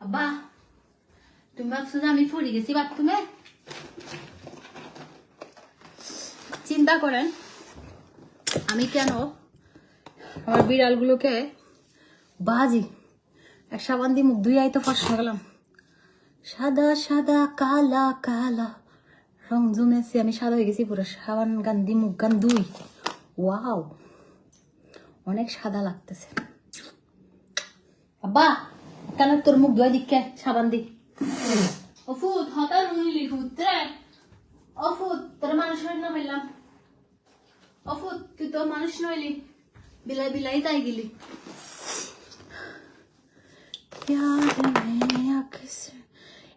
আব্বা তুমি ভাবছো যে আমি পড়ে গেছি বাথরুমে? চিন্তা করেন আমি কেন আমার বিড়ালগুলোকে বাজি এক সাবান দিয়ে মুখ ধুয়ে তো ফস গেলাম। সাদা সাদা কালা কালা রং জমেছে, আমি সাদা হয়ে গেছি পুরো। সাবান গান দি মুখ গান দুই, ওয়াও অনেক সাদা লাগতেছে। আব্বা কেন তোর মুখ ধোয়া দিকে সাবান দি? অফুত হতা নুইলি হুত্রে অফুত তোর মানুষ হইল না বললাম। অফুত তুই তো মানুষ নইলি, বিলাই বিলাই তাই গেলি।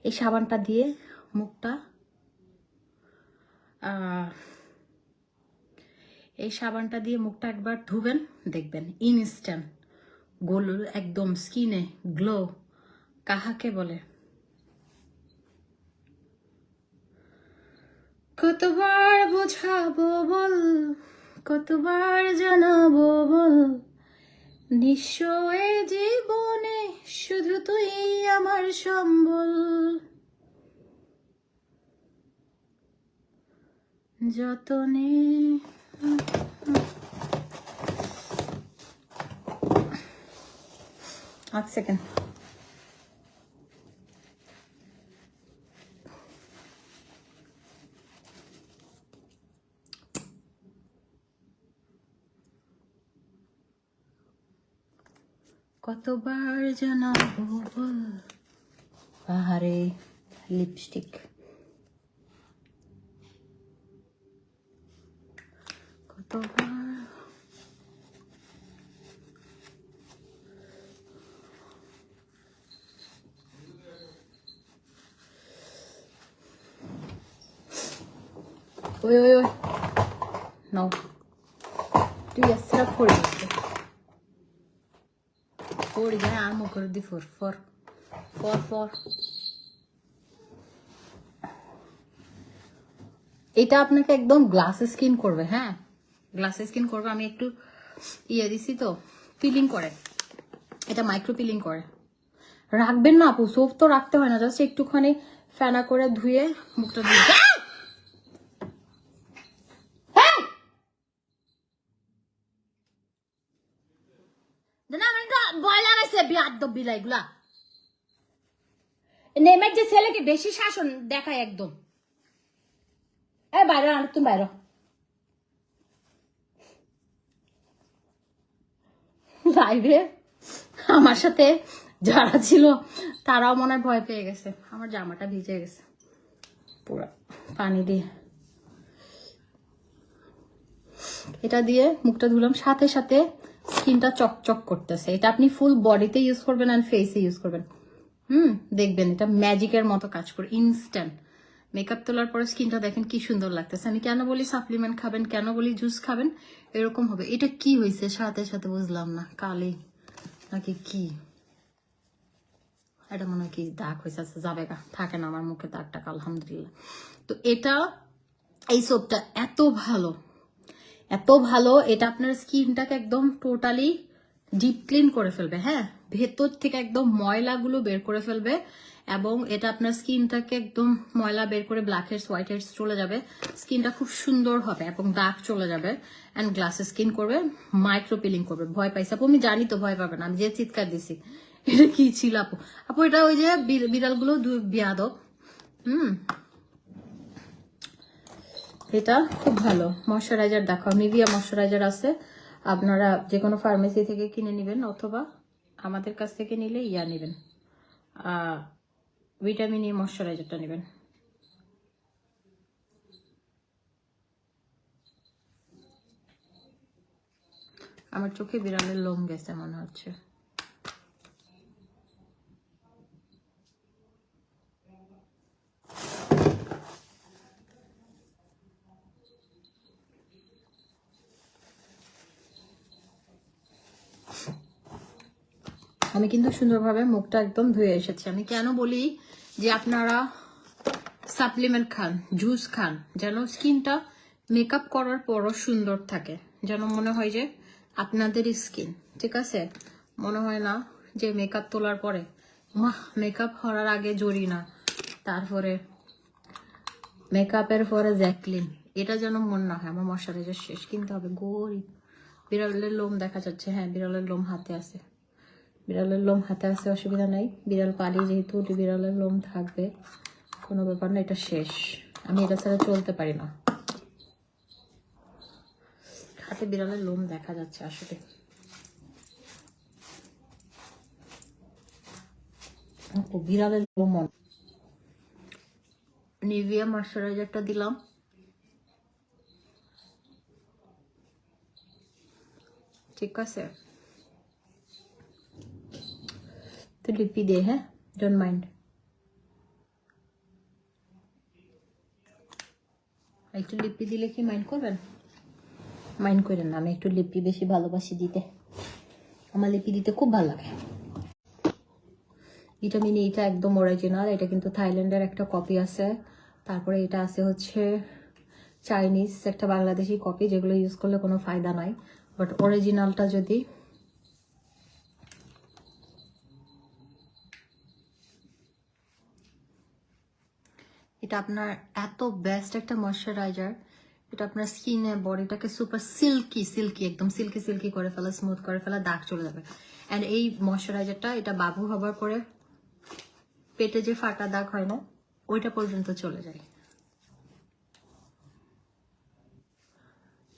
এই সাবানটা দিয়ে মুখটা একবার ধুবেন, দেখবেন ইনস্ট্যান্ট গোল একদম স্কিনে গ্লো। কাহাকে বলে? কতবার বোঝাবো বল, কতবার জানাবো বল, নিশ্চয় জীবনে শুধু তুই আমার সম্বল। যতনে এক সেকেন্ড। কতবার জানাবো বল। আহারে লিপস্টিক কতবার। ওই ওই ওই নাও তুই আসরা পড়ে গেছে পড়ে যায় আর মুখ করে the for for for for. এটা আপনাকে একদম গ্লাস স্কিন করবে। হ্যাঁ গ্লাস স্কিন করবে। আমি একটু ইয়ে দিছি তো পিলিং করে, এটা মাইক্রো পিলিং করে। রাখবেন না আপু, সোপ তো রাখতে হয় না, জাস্ট একটুখানি ফেনা করে ধুয়ে মুখটা ধুয়ে। ভয় লাগাইছে বিয়াদ্দব বিলাইগুলা। নেমের যে ছেলেকে বেশি শাসন দেখায় একদম। এ বাইরে আর তুমি বাইরে। লাইভে আমার সাথে যারা ছিল তারাও মনে হয় ভয় পেয়ে গেছে। আমার জামাটা ভিজে গেছে পুরো পানি দিয়ে। এটা দিয়ে মুখটা ধুলাম, সাথে সাথে স্কিনটা চকচক করতেছে। এটা আপনি ফুল বডিতে ইউজ করবেন আর ফেসে ইউজ করবেন। দেখবেন এটা ম্যাজিকের মতো কাজ করে। ইনস্ট্যান্ট মেকআপ তোলার পরে স্কিনটা দেখেন কি সুন্দর লাগতেছে। আমি কেন বলি সাপ্লিমেন্ট খাবেন, কেন বলি জুস খাবেন, এরকম হবে। এটা কি হয়েছে সাথে সাথে বুঝলাম না, কালি নাকি কি? এটা মনে হয় কি দাগ হয়েছে। আচ্ছা যাবে গা, থাকে না আমার মুখে দাগটা, আলহামদুলিল্লাহ। তো এটা এই সোপটা এত ভালো, এত ভালো, এটা আপনার স্কিনটাকে একদম টোটালি ডিপ ক্লিন করে ফেলবে। হ্যাঁ ভেতর থেকে একদম ময়লাগুলো বের করে ফেলবে, এবং এটা আপনার স্কিনটাকে একদম ময়লা বের করে ব্ল্যাক হেডস হোয়াইট হেডস চলে যাবে। স্কিনটা খুব সুন্দর হবে এবং দাগ চলে যাবে। অ্যান্ড গ্লাস স্কিন করবে, মাইক্রো পিলিং করবে। ভয় পাইছে আপু, আমি জানি তো ভয় পাবে না, আমি যে চিৎকার দিছি। এটা কি ছিল আপু? আপু এটা ওই যে বিড়ালগুলো বিয়াদব। এটা খুব ভালো ময়শ্চারাইজার। দেখো নিভিয়া ময়শ্চারাইজার আছে, আপনারা যে কোনো ফার্মেসি থেকে কিনে নেবেন, অথবা আমাদের কাছ থেকে নিলে ইয়া নেবেন, ভিটামিন ই ময়শ্চারাইজারটা নেবেন। আমার চোখে বিড়ালের লোম গেছে মনে হচ্ছে। আমি কিন্তু সুন্দরভাবে মুখটা একদম ধুয়ে এসেছি। আমি কেন বলি যে আপনারা সাপ্লিমেন্ট খান, জুস খান, যেন স্কিনটা মেকআপ করার পরও সুন্দর থাকে, যেন মনে হয় যে আপনাদের স্কিন ঠিক আছে, মনে হয় না যে মেকআপ তোলার পরে মেকআপ করার আগে জরিনা, তারপরে মেকআপের পরে জ্যাকলিন, এটা যেন মন না হয় আমার ময়শ্চারাইজার শেষ কিনতে হবে। গরিব। বিড়ালের লোম দেখা যাচ্ছে, হ্যাঁ বিড়ালের লোম হাতে আছে, বিড়ালের লোম হাতে আছে, অসুবিধা নাই। বিড়াল পালি যেহেতু বিড়ালের লোম থাকবে, কোনো ব্যাপার না। এটা শেষ, আমি এটা ছাড়া চলতে পারি না। হাতে বিড়ালের লোম দেখা যাচ্ছে আসলে। বিড়ালের লোম। নিভিয়া ময়শ্চারাইজারটা দিলাম, ঠিক আছে। তো লিপি দে, হ্যাঁ ডোন্ট মাইন্ড। একটু লিপি দিলে কি মাইন্ড করবেন? মাইন্ড করেন না, আমি একটু লিপি বেশি ভালোবাসি দিতে, আমার লিপি দিতে খুব ভালো লাগে। ভিটামিন এটা একদম অরিজিনাল, এটা কিন্তু থাইল্যান্ডের একটা কপি আছে, তারপরে এটা আছে হচ্ছে চাইনিজ একটা বাংলাদেশি কপি, যেগুলো ইউজ করলে কোনো ফায়দা নাই। বাট অরিজিনালটা যদি, এটা আপনার এত বেস্ট একটা ময়শ্চারাইজার, এটা আপনার স্কিনে বডিটাকে সুপার সিল্কি সিল্কি একদম সিল্কি সিল্কি করে ফেলা, স্মুথ করে ফেলা, দাগ চলে যাবে। অ্যান্ড এই ময়শ্চারাইজারটা এটা বাবু হবার পরে পেটে যে ফাটা দাগ হয় না, ওইটা পর্যন্ত চলে যায়।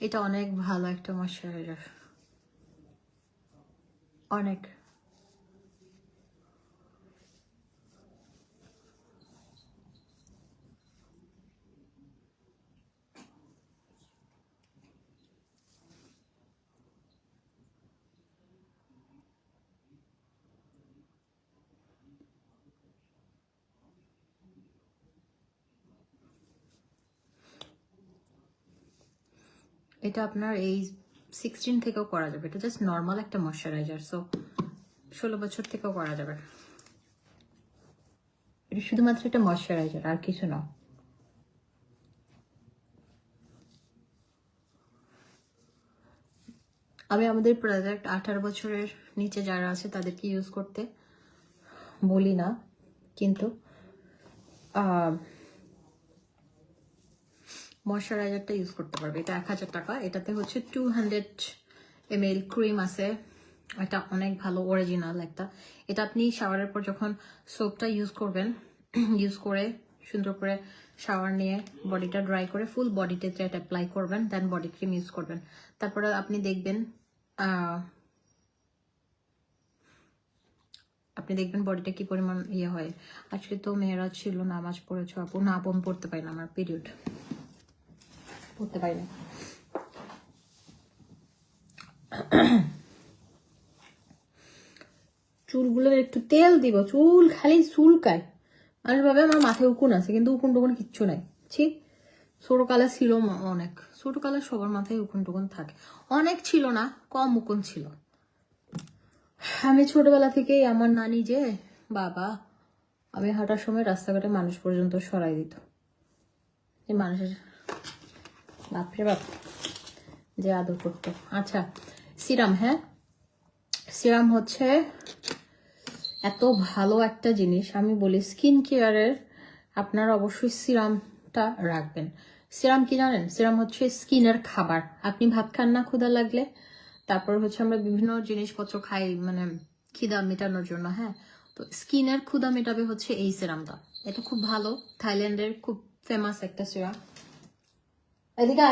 এটা অনেক ভালো একটা ময়শ্চারাইজার, অনেক। এটা আপনার এই 16 থেকেও করা যাবে, এটা জাস্ট নর্মাল একটা ময়শ্চারাইজার, সো 16 বছর থেকেও করা যাবে। এটা শুধুমাত্র একটা ময়শ্চারাইজার, আর কিছু না। আমি আমাদের প্রোডাক্ট 18 বছরের নিচে যারা আছে তাদেরকে ইউজ করতে বলি না, কিন্তু ময়শ্চারাইজারটা ইউজ করতে পারবে। এটা 1000 টাকা, এটাতে হচ্ছে 200 ml ক্রিম আছে, এটা অনেক ভালো অরিজিনাল একটা। এটা আপনি শাওয়ারের পর যখন সোপটা ইউজ করবেন, ইউজ করে সুন্দর করে শাওয়ার নিয়ে বডিটা ড্রাই করে ফুল বডিতে এটা অ্যাপ্লাই করবেন, দেন বডি ক্রিম ইউজ করবেন। তারপরে আপনি দেখবেন বডিটা কি পরিমাণ ইয়ে হয়। আজকে তো মেয়েরাজ ছিল, নামাজ পড়েছো আপু? না আপু, আমি পড়তে পারি না, আমার পিরিয়ড, পড়তে পারি না। চুলগুলো একটু তেল দিব, চুল খালি চুলকায়। মানুষ ভাবে আমার মাথায় উকুন আছে, কিন্তু উকুন টুকুন কিচ্ছু নাই। ঠিক ছোটকালে ছিল অনেক, ছোটকালে সবার মাথায় উকুন টুকুন থাকে, অনেক ছিল না, কম উকুন ছিল। আমি ছোটবেলা থেকেই আমার নানি যে বাবা, আমি হাঁটার সময় রাস্তাঘাটে মানুষ পর্যন্ত সরাই দিত। এই মানুষের বাপরে বাপ যে আদর করতো। আচ্ছা, সিরাম, হ্যাঁ সিরাম হচ্ছে এত ভালো একটা জিনিস, আমি বলি স্কিন কেয়ারের আপনারা অবশ্যই সিরামটা রাখবেন। সিরাম কি জানেন? সিরাম হচ্ছে স্কিনের খাবার। আপনি ভাত খান না ক্ষুধা লাগলে, তারপর হচ্ছে আমরা বিভিন্ন জিনিসপত্র খাই মানে খিদা মেটানোর জন্য, হ্যাঁ, তো স্কিনের ক্ষুধা মেটাবে হচ্ছে এই সিরামটা। এটা খুব ভালো, থাইল্যান্ডের খুব ফেমাস একটা সিরাম। এদিকে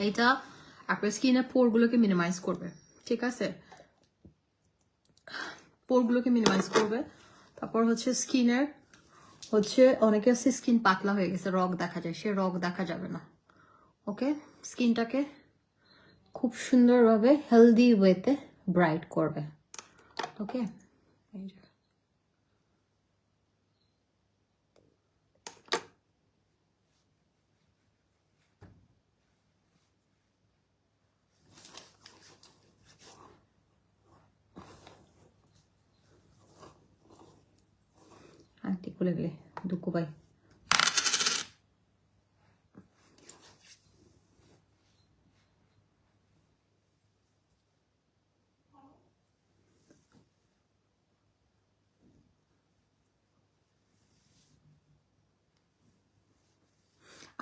এইটা আপনার স্কিনের পোরগুলোকে মিনিমাইজ করবে, ঠিক আছে, পোরগুলোকে মিনিমাইজ করবে। তারপর হচ্ছে স্কিনের হচ্ছে অনেকে আছে স্কিন পাতলা হয়ে গেছে, রগ দেখা যায়, সে রগ দেখা যাবে না। ওকে, স্কিনটাকে খুব সুন্দরভাবে হেলদি ওয়েতে ব্রাইট করবে। ওকে, আন্টি খুলে গেলে দুঃখ পাই।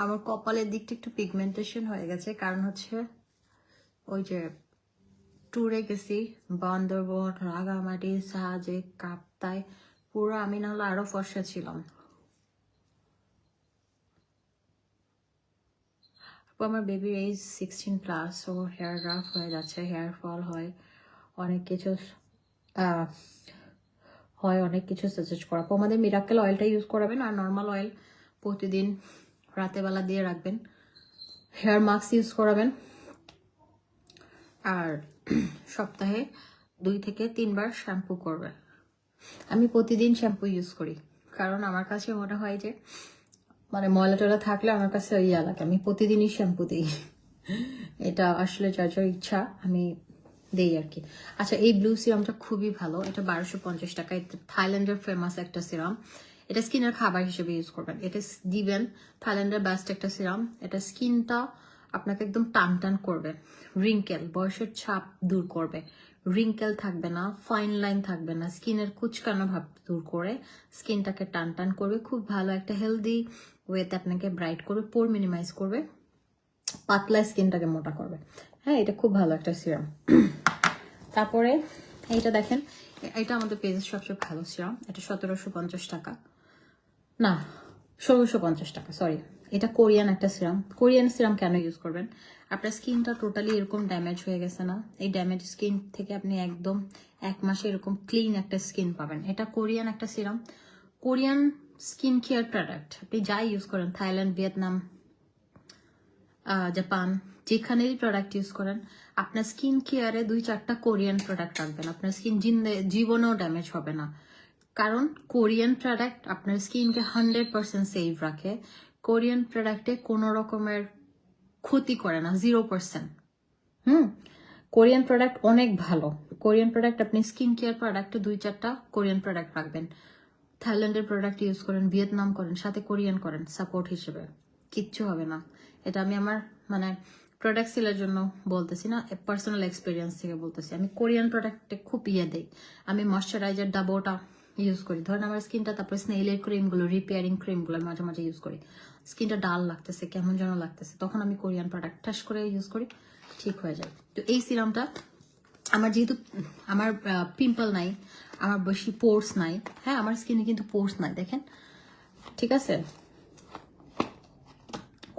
আমার কপালের দিকটা একটু পিগমেন্টেশন হয়ে গেছে, কারণ হচ্ছে ওই যে ট্যুরে গেছি বান্দরবন, রাঙামাটি, সাজেক, কাপ্তাই, পুরো আমি না হলে আরো ফর্সা ছিলাম। আমার বেবির এজ 16+, ও হেয়ার রাফ হয়ে যাচ্ছে, হেয়ার ফল হয়, অনেক কিছু অনেক কিছু সাজেস্ট করা। আমাদের মিরাকেল অয়েলটা ইউজ করাবেন, আর নর্মাল অয়েল প্রতিদিন রাতে বেলা দিয়ে রাখবেন। হেয়ার মাস্ক ইউজ করাবেন, আর সপ্তাহে 2 থেকে 3 বার শ্যাম্পু করবে। আমি প্রতিদিন শ্যাম্পু ইউজ করি, কারণ আমার কাছে মনে হয় যে মানে ময়লা টয়লা থাকলে আমার কাছে ইয়া লাগে, আমি প্রতিদিনই শ্যাম্পু দিই। এটা আসলে যার যার ইচ্ছা আমি দেই আর কি। আচ্ছা, এই ব্লু সিরামটা খুবই ভালো, এটা 1250 টাকা। থাইল্যান্ডের ফেমাস একটা সিরাম, এটা স্কিনের খাবার হিসেবে ইউজ করবেন। এটা দিবেন, থাইল্যান্ডের বেস্ট একটা সিরাম। এটা স্কিনটা আপনাকে একদম টান টান করবে, রিঙ্কেল, বয়সের ছাপ দূর করবে, রিঙ্কেল থাকবে না, ফাইন লাইন থাকবে না, স্কিনের কুচকানো ভাব দূর করে স্কিনটাকে টান টান করবে। খুব ভালো একটা হেলদি ওয়েতে আপনাকে ব্রাইট করবে, পোর মিনিমাইজ করবে, পাতলা স্কিনটাকে মোটা করবে। হ্যাঁ, এটা খুব ভালো একটা সিরাম। তারপরে এইটা দেখেন, এটা আমাদের পেজের সবচেয়ে ভালো সিরাম। এটা 1750 টাকা, না 1650 টাকা, সরি। এটা কোরিয়ান একটা সিরাম। কোরিয়ান সিরাম কেন ইউজ করবেন? আপনার স্কিনটা টোটালি এরকম ড্যামেজ হয়ে গেছে না, এই ড্যামেজ স্কিন থেকে আপনি একদম 1 মাসে এরকম ক্লিন একটা স্কিন পাবেন। এটা কোরিয়ান একটা serum, Korean skin care product. আপনি যাই ইউজ করেন, থাইল্যান্ড, ভিয়েতনাম, জাপান, যেখানেই প্রোডাক্ট ইউজ করেন, আপনার স্কিন কেয়ারে 2-4টা কোরিয়ান প্রোডাক্ট রাখবেন। আপনার স্কিন জীবনেও ড্যামেজ হবে না, কারণ কোরিয়ান প্রোডাক্ট আপনার স্কিনকে 100% সেভ রাখে। কোরিয়ান প্রোডাক্টে কোনো রকমের ক্ষতি করে না, 0%। কোরিয়ান প্রোডাক্ট অনেক ভালো। কোরিয়ান প্রোডাক্ট, আপনি স্কিন কেয়ার প্রোডাক্টে 2-4টা কোরিয়ান প্রোডাক্ট রাখবেন। থাইল্যান্ডের প্রোডাক্ট ইউজ করেন, ভিয়েতনাম করেন, সাথে কোরিয়ান করেন, সাপোর্ট হিসেবে কিচ্ছু হবে না। এটা আমি আমার মানে প্রোডাক্ট সেলের জন্য বলতেছি না, পার্সোনাল এক্সপিরিয়েন্স থেকে বলতেছি। আমি কোরিয়ান প্রোডাক্টে খুব দেই। আমি ময়শ্চারাইজার ডাবোটা ইউজ করি, ধরেন আমার স্কিনটা, তারপরে স্নেইলের ক্রিমগুলো, রিপেয়ারিং ক্রিমগুলো মাঝে মাঝে ইউজ করি। স্কিনটা ডাল লাগতেছে, কেমন যেন লাগতেছে, তখন আমি কোরিয়ান প্রোডাক্ট ঠাস করে ইউজ করি, ঠিক হয়ে যায়। তো এই সিরামটা আমার, যেহেতু আমার পিম্পল নাই, আমার বেশি পোর্স নাই, হ্যাঁ আমার স্কিনে কিন্তু পোর্স নাই, দেখেন, ঠিক আছে।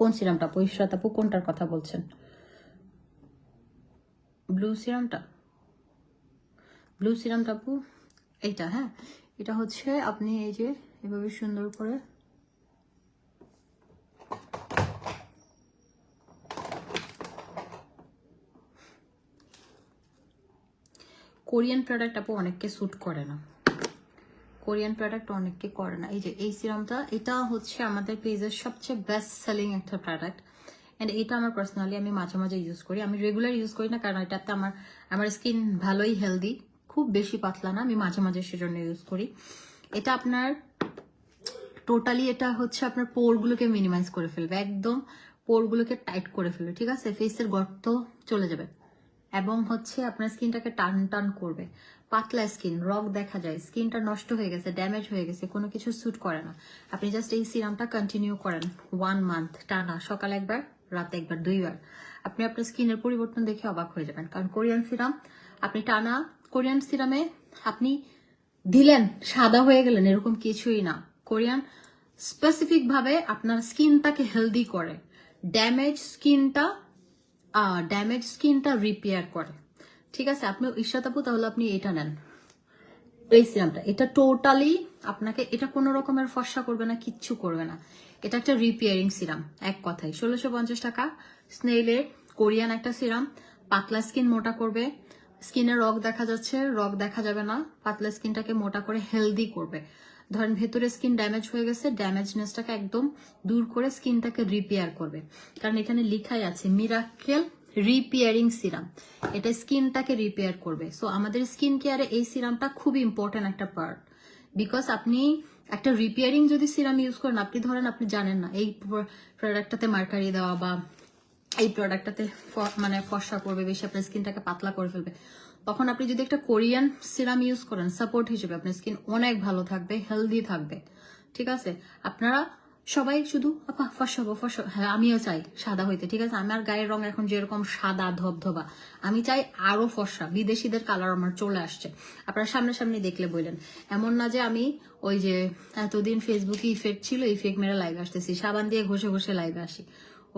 কোন সিরামটা পরিশ্রাত আপু, কোনটার কথা বলছেন? ব্লু সিরামটা, ব্লু সিরামটা আপু এইটা, হ্যাঁ এটা হচ্ছে আপনি এই যে এভাবে সুন্দর করে কোরিয়ান প্রোডাক্ট আপু অনেককে স্যুট করে না, কোরিয়ান প্রোডাক্ট অনেককে করে না। এই যে এই সিরামটা, এটা হচ্ছে আমাদের পেজের সবচেয়ে বেস্ট সেলিং একটা প্রোডাক্ট, অ্যান্ড এটা আমার পার্সোনালি আমি মাঝে মাঝে ইউজ করি। আমি রেগুলার ইউজ করি না, কারণ এটাতে আমার স্কিন ভালোই হেলদি, খুব বেশি পাতলা না, আমি মাঝে মাঝে সেজন্য ইউজ করি। এটা আপনার টোটালি, এটা হচ্ছে আপনার পোরগুলোকে মিনিমাইজ করে ফেলবে, একদম পোরগুলোকে টাইট করে ফেলবে, ঠিক আছে, ফেসের গর্ত চলে যাবে, এবং হচ্ছে আপনার স্কিনটাকে টান টান করবে। পাতলা স্কিন, রগ দেখা যায়, স্কিনটা নষ্ট হয়ে গেছে, ড্যামেজ হয়ে গেছে, কোনো কিছু স্যুট করে না, আপনি জাস্ট এই সিরামটা কন্টিনিউ করেন 1 মান্থ টানা, সকালে একবার, রাতে একবার, 2 বার, আপনি আপনার স্কিনের পরিবর্তন দেখে অবাক হয়ে যাবেন। কারণ কোরিয়ান সিরাম আপনি টানা, কোরিয়ান সিরামে আপনি দিলেন সাদা হয়ে গেলেন এরকম কিছুই না। কোরিয়ান স্পেসিফিক ভাবে আপনার স্কিনটাকে হেলদি করে, ড্যামেজ স্কিনটা রিপেয়ার করে, ঠিক আছে। আপনি ইশরাত আপু, তাহলে আপনি এটা নেন, এই সিরামটা। এটা টোটালি আপনাকে, এটা কোনো রকমের ফর্সা করবে না, কিচ্ছু করবে না, এটা একটা রিপেয়ারিং সিরাম, এক কথায়। 1650 টাকা, স্নেইলের কোরিয়ান একটা সিরাম, পাতলা স্কিন মোটা করবে, স্কিনে রগ দেখা যাচ্ছে, রগ দেখা যাবে না, পাতলা স্কিনটাকে মোটা করে হেলদি করবে। ধরেন ভেতরে স্কিন ড্যামেজ হয়ে গেছে, ড্যামেজনেসটাকে একদম দূর করে স্কিনটাকে রিপেয়ার করবে, কারণ এখানে লেখাই আছে মিরাকেল রিপেয়ারিং সিরাম, এটা স্কিনটাকে রিপেয়ার করবে। সো আমাদের স্কিন কেয়ারে এই সিরামটা খুব ইম্পর্টেন্ট একটা পার্ট, বিকজ আপনি একটা রিপেয়ারিং যদি সিরাম ইউজ করেন, আপনি ধরেন আপনি জানেন না এই প্রোডাক্টটাতে মার্কারি দেওয়া বা এই প্রোডাক্টটাতে মানে ফর্সা করবে বেশি, আপনার স্কিনটাকে পাতলা করে ফেলবে, তখন আপনি যদি একটা কোরিয়ান সিরাম ইউজ করেন সাপোর্ট হিসেবে, আপনার স্কিন অনেক ভালো থাকবে, হেলদি থাকবে, ঠিক আছে। আপনারা সবাই শুধু আপা ফর্সা হবো ফর্সা, হ্যাঁ আমিও চাই সাদা হইতে, ঠিক আছে। আমার গায়ের রং এখন যেরকম সাদা ধবধবা, আমি চাই আরো ফর্সা। বিদেশিদের কালার আমার চলে আসছে, আপনারা সামনাসামনি দেখলে বললেন। এমন না যে আমি ওই যে এতদিন ফেসবুকে ইফেক্ট ছিল, ইফেক্ট মেরে লাইভে আসতেছি, সাবান দিয়ে ঘষে ঘষে লাইভে আসি।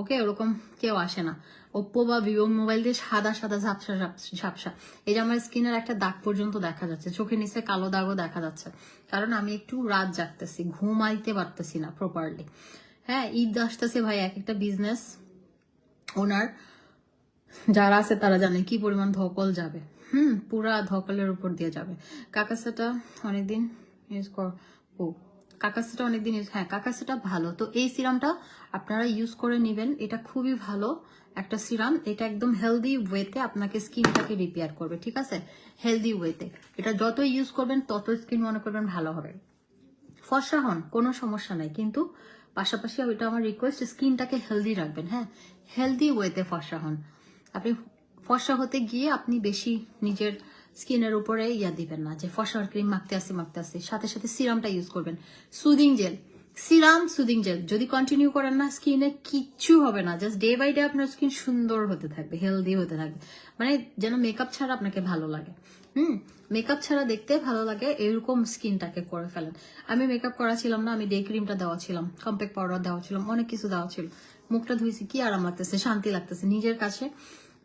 ওকে, ওরকম কেউ আসে না। ওপ্পো বা ভিভো মোবাইল দিয়ে সাদা সাদা ঝাপসা ঝাপসা, এই যে আমার স্কিনের একটা দাগ পর্যন্ত দেখা যাচ্ছে, চোখের নিচে কালো দাগও দেখা যাচ্ছে, কারণ আমি একটু রাত জাগতেছি, ঘুমাইতে পারতেছি না প্রপারলি। হ্যাঁ, ঈদ আসতেছে ভাই, এক একটা বিজনেস ওনার যারা আছে তারা জানে কি পরিমাণ ধকল যাবে। পুরা ধকলের উপর দিয়ে যাবে। কাকাসাটা অনেকদিন ইউজ ও কাকাসাটা অনেকদিন ইউজ, হ্যাঁ কাকাসাটা ভালো। তো এই সিরামটা আপনারা ইউজ করে নেবেন, এটা খুবই ভালো একটা সিরাম। এটা একদম হেলদি ওয়েতে আপনাকে স্কিনটাকে রিপেয়ার করবে, ঠিক আছে, হেলদি ওয়েতে। এটা যত ইউজ করবেন তত স্কিন মনে করবেন ভালো হবে, ফর্সা হন, কোনো সমস্যা নাই। কিন্তু পাশাপাশি ওইটা আমার রিকোয়েস্ট, স্কিনটাকে হেলদি রাখবেন। হ্যাঁ, হেলদি ওয়েতে ফর্সা হন। আপনি ফর্সা হতে গিয়ে আপনি বেশি নিজের স্কিনের উপরে ইয়া দিবেন না যে ফর্সার ক্রিম মাখতে আসি, সাথে সাথে সিরামটা ইউজ করবেন। Soothing jail, serum soothing jail যদি কন্টিনিউ করেন না, স্কিনে কিচ্ছু হবে না, জাস্ট ডে বাই ডে আপনার স্কিন সুন্দর হতে থাকবে, হেলদি হতে থাকবে, মানে যেন মেকআপ ছাড়া আপনাকে ভালো লাগে। মেকআপ ছাড়া দেখতে ভালো লাগে এরকম স্কিনটাকে করে ফেলেন। আমি মেকআপ করা ছিলাম না, আমি ডে ক্রিমটা দেওয়া ছিলাম, কম্প্যাক্ট পাউডার দেওয়া ছিলাম, অনেক কিছু দেওয়া ছিল, মুখটা ধুইছি, কি আরাম লাগতেছে, শান্তি লাগতেছে নিজের কাছে।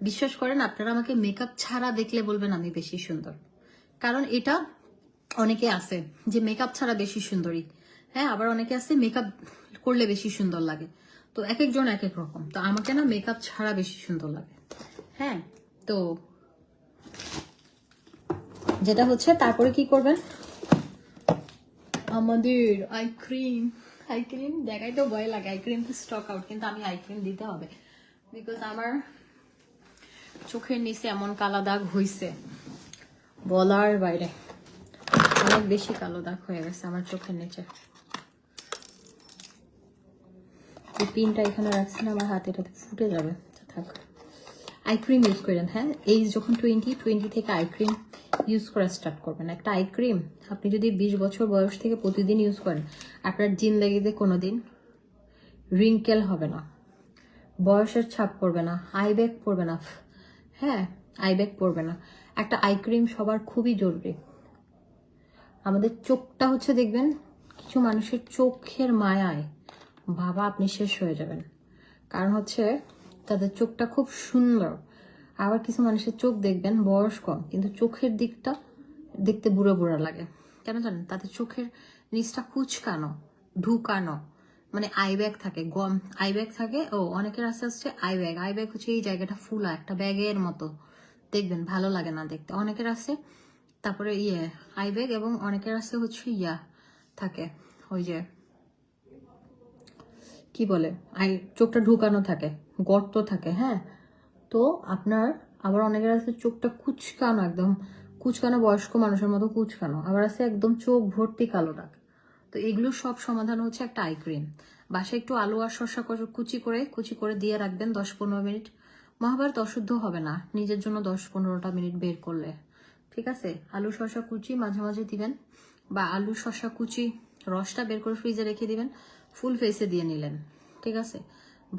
বিশ্বাস করেন, আপনারা আমাকে মেকআপ ছাড়া দেখলে বলবেন আমি বেশি সুন্দর, কারণ এটা অনেকে আছে যে মেকআপ ছাড়া বেশি সুন্দরী, হ্যাঁ, আবার অনেকে আছে মেকআপ করলে বেশি সুন্দর লাগে। তো এক একজন এক এক রকম, তো আমাকে না মেকআপ ছাড়া বেশি সুন্দর লাগে। হ্যাঁ, তো যেটা হচ্ছে তারপরে কি করবেন, আমাদের আই ক্রিম দেখাই তো ভয় লাগে, আই ক্রিম তো স্টক আউট, কিন্তু আমি আই ক্রিম দিতে হবে, বিকজ আমার চোখের নিচে এমন কালো দাগ হয়েছে বলার বাইরে, অনেক বেশি কালো দাগ হয়ে গেছে আমার চোখের নিচে। এই পিনটা এখানে রাখছি না, আমার হাতে এটাতে ফুটে যাবে, থাক। আই ক্রিম ইউজ করেন, হ্যাঁ, এই যখন 20 থেকে আই ক্রিম ইউজ করা স্টার্ট করবেন। একটা আই ক্রিম আপনি যদি 20 বছর বয়স থেকে প্রতিদিন ইউজ করেন, আপনার জিন্দেগিতে কোনোদিন রিঙ্কেল হবে না, বয়সের ছাপ পড়বে না, আই ব্যাগ পড়বে না। হ্যাঁ, আই ব্যাগ পড়বে না। একটা আই ক্রিম সবার খুবই জরুরি। আমাদের চোখটা হচ্ছে, দেখবেন কিছু মানুষের চোখের মায়ায় বাবা আপনি শেষ হয়ে যাবেন, কারণ হচ্ছে তাদের চোখটা খুব সুন্দর। আবার কিছু মানুষের চোখ দেখবেন বয়স কম, কিন্তু চোখের দিকটা দেখতে বুড়ো বুড়ো লাগে, কেন জানেন? তাদের চোখের নিচটা কুচকানো, ঢুকানো, মানে আই ব্যাগ থাকে, গম আই ব্যাগ থাকে। ও অনেকের আস্তে আস্তে আই ব্যাগ হচ্ছে এই জায়গাটা ফুলা একটা ব্যাগের মতো, দেখবেন ভালো লাগে না দেখতে। অনেকের আছে তারপরে আই ব্যাগ, এবং অনেকের আছে হচ্ছে থাকে ওই যে কি বলে, চোখটা ঢুকানো থাকে, গর্ত থাকে। হ্যাঁ, তো আপনার আবার অনেকের আছে চোখটা কুচকানো, একদম কুচকানো, বয়স্ক মানুষের মতো কুচকানো, আবার আছে একদম চোখ ভর্তি কালো দাগ। তো এগুলো সব সমাধান হচ্ছে একটা আই ক্রিম। বাসায় একটু আলু আর শসা কুচি করে দিয়ে রাখবেন 10-15 মিনিট। মহাভারত অশুদ্ধ হবে না নিজের জন্য 10-15টা মিনিট বের করলে, ঠিক আছে। আলু শসা কুচি মাঝে মাঝে দিবেন, বা আলু শসা কুচি রসটা বের করে ফ্রিজে রেখে দিবেন, ফুল ফেসে দিয়ে নিলেন, ঠিক আছে,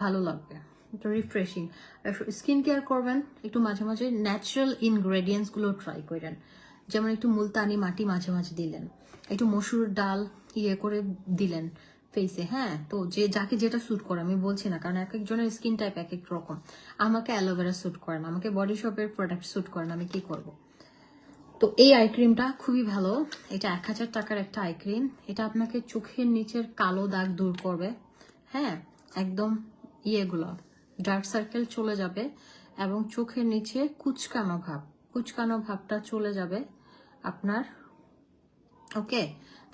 ভালো লাগবে, একটু রিফ্রেশিং। স্কিন কেয়ার করবেন একটু মাঝে মাঝে ন্যাচারাল ইনগ্রেডিয়েন্টস গুলো ট্রাই করেন, যেমন একটু মুলতানি মাটি মাঝে মাঝে দিলেন, একটু মসুর ডাল করে দিলেন ফেসে। হ্যাঁ, তো যাকে যেটা স্যুট করে আমি বলছি না, কারণ এক একজনের স্কিন টাইপ এক এক রকম। আমাকে অ্যালোভেরা স্যুট করে না, আমাকে বডি শপের প্রোডাক্ট স্যুট করে না, আমি কি করব। তো এই আই ক্রিমটা খুবই ভালো, এটা 1000 টাকার একটা আই ক্রিম। এটা আপনাকে চোখের নিচের কালো দাগ দূর করবে, হ্যাঁ, একদম ইয়েগুলো ডার্ক সার্কেল চলে যাবে, এবং চোখের নিচে কুচকানো ভাবটা চলে যাবে আপনার, ওকে।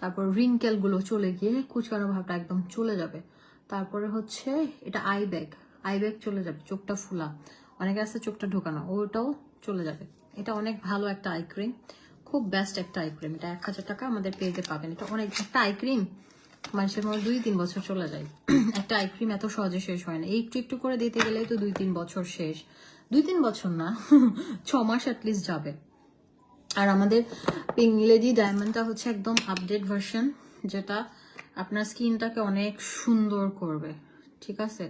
তারপর রিঙ্কেল গুলো চলে গিয়ে কুচকানো ভাবটা একদম চলে যাবে। তারপরে হচ্ছে এটা আই ব্যাগ চলে যাবে, চোখটা ফুলা, অনেকে আছে চোখটা ঢোকানো, ওটাও চলে যাবে। এটা অনেক ভালো একটা আই ক্রিম, খুব বেস্ট একটা আই ক্রিম। এটা 1000 টাকা আমাদের পেজে পাবেন। এটা অনেক একটা আই ক্রিম মানুষের মধ্যে 2-3 বছর চলে যায়। একটা আই ক্রিম এত সহজে শেষ হয় না, একটু একটু করে দিতে গেলেই তো 2-3 বছর শেষ, 2-3 বছর না 6 মাস অ্যাটলিস্ট যাবে। আর আমাদের পিঙ্ক লেডি ডায়মন্ডটা হচ্ছে একদম আপডেট ভার্সন, যেটা আপনার স্কিনটাকে অনেক সুন্দর করবে, ঠিক আছে?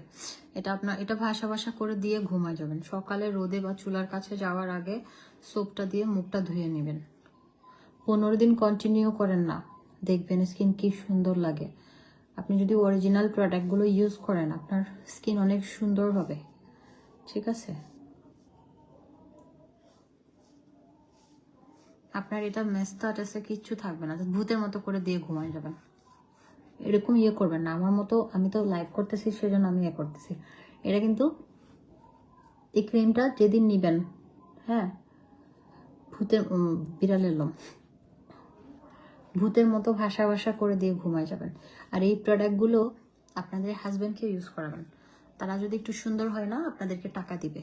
এটা ভাসা ভাসা করে দিয়ে ঘুমায় যাবেন। সকালে রোদে বা চুলার কাছে যাওয়ার আগে সোপটা দিয়ে মুখটা ধুয়ে নেবেন। 15 দিন কন্টিনিউ করেন না, দেখবেন স্কিন কি সুন্দর লাগে। আপনি যদি অরিজিনাল প্রোডাক্টগুলো ইউজ করেন আপনার স্কিন অনেক সুন্দর হবে, ঠিক আছে? আপনার এটা মেস্তা টেস্তা কিচ্ছু থাকবে না, ভূতের মতো করে দিয়ে ঘুমায় যাবেন। এরকম ইয়ে করবেন না আমার মতো। আমি তো লাইভ করতেছি সেজন্য আমি ইয়ে করতেছি। এটা কিন্তু এই ক্রিমটা যেদিন নিবেন, হ্যাঁ, বিড়ালের লোম, ভূতের মতো ভাসা ভাসা করে দিয়ে ঘুমায় যাবেন। আর এই প্রোডাক্টগুলো আপনাদের হাজব্যান্ডকে ইউজ করাবেন। তারা যদি একটু সুন্দর হয় না, আপনাদেরকে টাকা দিবে।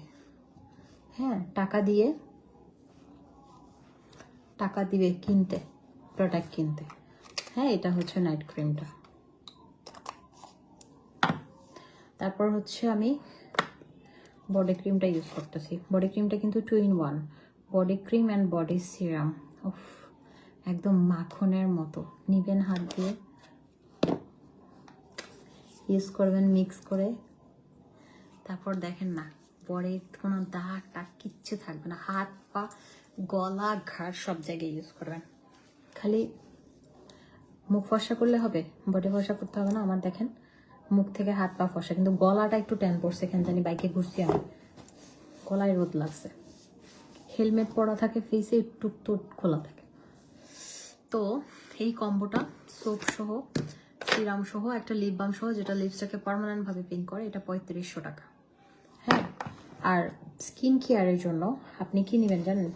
হ্যাঁ, টাকা দিবে কিনতে, প্রোডাক্ট কিনতে। হ্যাঁ, এটা হচ্ছে নাইট ক্রিমটা। তারপর হচ্ছে আমি বডি ক্রিমটা ইউজ করতেছি। বডি ক্রিমটা কিন্তু 2 in 1, body cream and body serum. উফ, একদম মাখনের মতো। নিবেন হাত দিয়ে, ইউজ করবেন মিক্স করে। তারপর দেখেন না, পরে কোনো দাগ টাগ কিচ্ছু থাকবে না। হাত পা গলা ঘাড় সব জায়গায় ইউজ করবেন। খালি মুখ ফর্সা করলে হবে, বডি ফর্সা করতে হবে না। আমার দেখেন মুখ থেকে হাত পা ফর্সা, কিন্তু গলাটা একটু ট্যান পড়ছে, কেন জানি বাইকে ঘুরছি আমি, গলায় রোদ লাগছে। হেলমেট পরা থাকে, ফেসে একটু টুট খোলা থাকে। তো এই কম্বোটা সোপ সহ, সিরাম সহ, একটা লিপ বাম সহ, যেটা লিপসটাকে পার্মানেন্ট ভাবে পিঙ্ক করে, এটা 3500 টাকা। হ্যাঁ, আর স্কিন কেয়ারের জন্য আপনি কি নেবেন জানেন?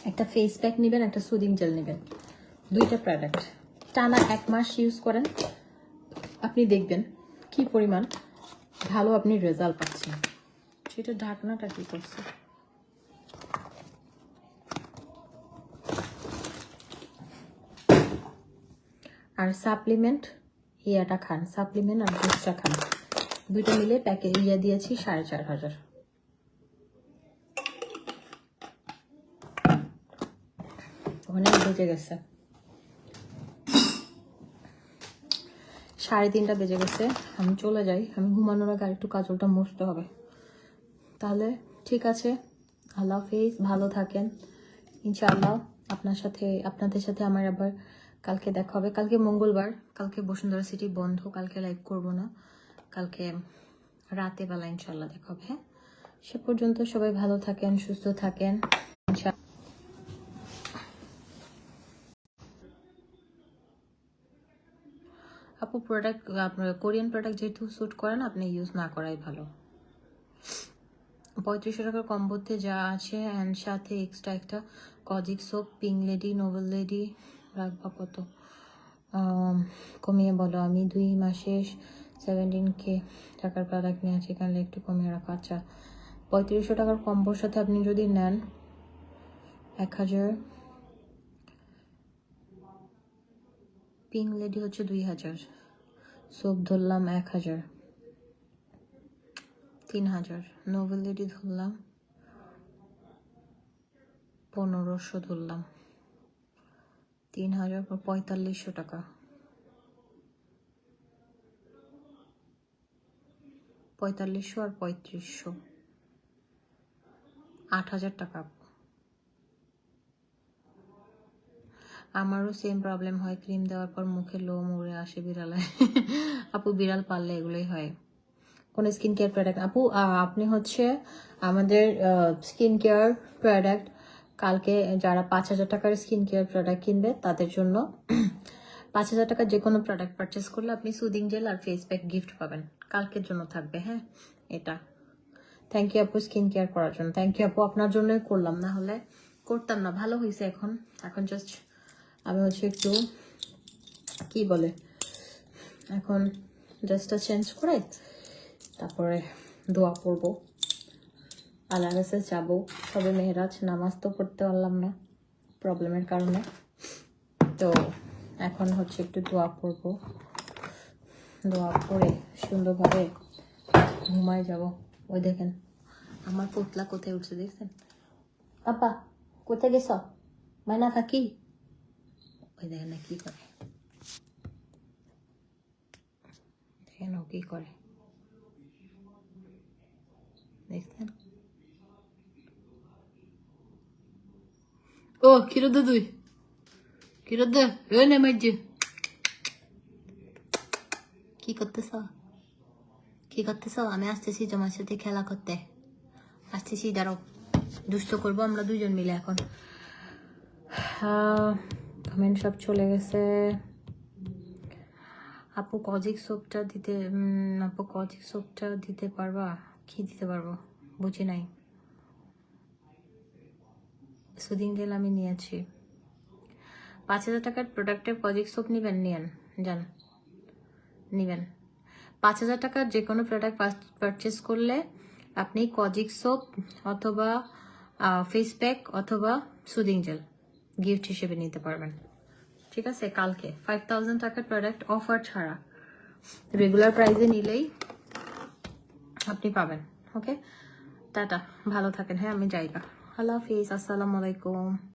একটা ফেস প্যাক নেবেন, একটা সুদিং জেল নেবেন। 2টা প্রোডাক্ট টানা 1 মাস ইউজ করেন, আপনি দেখবেন কি পরিমাণ ভালো আপনি রেজাল্ট পাচ্ছেন। সেটা ঢাকনাটা কি করছে? আর সাপ্লিমেন্ট ইয়াটা খান, সাপ্লিমেন্ট আর জুসটা খান। 2টা মিলে প্যাকে দিয়েছি 4500। অনেক বেজে গেছে, 3:30 বেজে গেছে। আমি চলে যাই, আমি ঘুমানোর আগে একটু কাজলটা মুছতে হবে। তাহলে ঠিক আছে, আল্লাহ হাফিজ, ভালো থাকেন। ইনশাআল্লাহ আপনাদের সাথে আমার আবার কালকে দেখা হবে। কালকে মঙ্গলবার, কালকে বসুন্ধরা সিটি বন্ধ, কালকে লাইভ করব না। কালকে রাতে বেলা ইনশাআল্লাহ দেখা হবে। হ্যাঁ, সে পর্যন্ত সবাই ভালো থাকেন, সুস্থ থাকেন। আপু প্রোডাক্ট, আপনার কোরিয়ান প্রোডাক্ট যেহেতু স্যুট করেন, আপনি ইউজ না করাই ভালো। 3500 টাকার কম্বোতে যা আছে, অ্যান্ড সাথে এক্সট্রা একটা kojic soap, pink lady, Nobel lady রাখবা কত? কমিয়ে বলো। আমি 2 মাসে 17K টাকার প্রোডাক্ট নিয়েছি, এখানে একটু কমিয়ে রাখো। আচ্ছা, 3500 টাকার কম্বোর সাথে আপনি যদি নেন 1000, পিঙ্ক লেডি হচ্ছে 2000, সোপ ধরলাম 1000, 3000, নোবেল লেডি ধরলাম 1500, ধরলাম 3000 পর 4500 টাকা, 4500 আর 3500, 8000 টাকা। আমারও সেম প্রবলেম হয়, ক্রিম দেওয়ার পর মুখে লোম উড়ে আসে বিড়ালে। আপু বিড়াল পাললে এগুলোই হয়। কোন স্কিন কেয়ার প্রোডাক্ট আপু? আপনি হচ্ছে আমাদের স্কিন কেয়ার প্রোডাক্ট কালকে যারা 5000 টাকার স্কিন কেয়ার প্রোডাক্ট কিনবে তাদের জন্য 5000 টাকার যে কোনো প্রোডাক্ট পারচেস করলে আপনি সুদিং জেল আর ফেস প্যাক গিফট পাবেন। কালকের জন্য থাকবে। হ্যাঁ, এটা থ্যাংক ইউ আপু স্কিন কেয়ার করার জন্য। থ্যাংক ইউ আপু, আপনার জন্যই করলাম, না হলে করতাম না। ভালো হয়েছে এখন জাস্ট আমি হচ্ছে একটু কি বলে, এখন জাস্টটা চেঞ্জ করে তারপরে দোয়া পড়বো, আল্লাহর কাছে যাবো। তবে মেহরাজ নামাজ তো পড়তে পারলাম না প্রবলেমের কারণে, তো এখন হচ্ছে একটু দোয়া পড়বো, দোয়া পড়ে সুন্দরভাবে ঘুমায় যাব। ওই দেখেন আমার পোতলা কোথায় উঠছে, দেখছেন? আপা কোথায় গেছ? মাইনা থাকি, ওই দেখেন না কি করে। কেন কি করে দেখছেন? ও কিরোদে তুই কিরোদে এ নেমেছে কি করতেছ কি করতেছ? আমি আসতেছি তোমার সাথে খেলা করতে, আসতেছি, দাঁড়াও, দুষ্ট করবো আমরা দুজন মিলে এখন। কমেন্ট সব চলে গেছে। আপু কজিক সোপটা দিতে আপু কজিক সোপটা দিতে পারবা? কি দিতে পারবো বুঝি নাই। সুদিং জেল আমি নিয়েছি। 5,000 টাকার প্রোডাক্টের কজিক সোপ নিবেন, নিয়েন, যান নিবেন। 5,000 টাকার যে কোনো প্রোডাক্ট পারচেস করলে আপনি কজিক সোপ অথবা ফেস প্যাক অথবা সুদিং জেল গিফট হিসেবে নিতে পারবেন। ঠিক আছে, কালকে 5,000 টাকার প্রোডাক্ট অফার ছাড়া রেগুলার প্রাইসে নিলেই আপনি পাবেন। ওকে, টাটা, ভালো থাকেন। হ্যাঁ আমি যাইগা, আল্লাহ হাফিজ, আসসালামু আলাইকুম।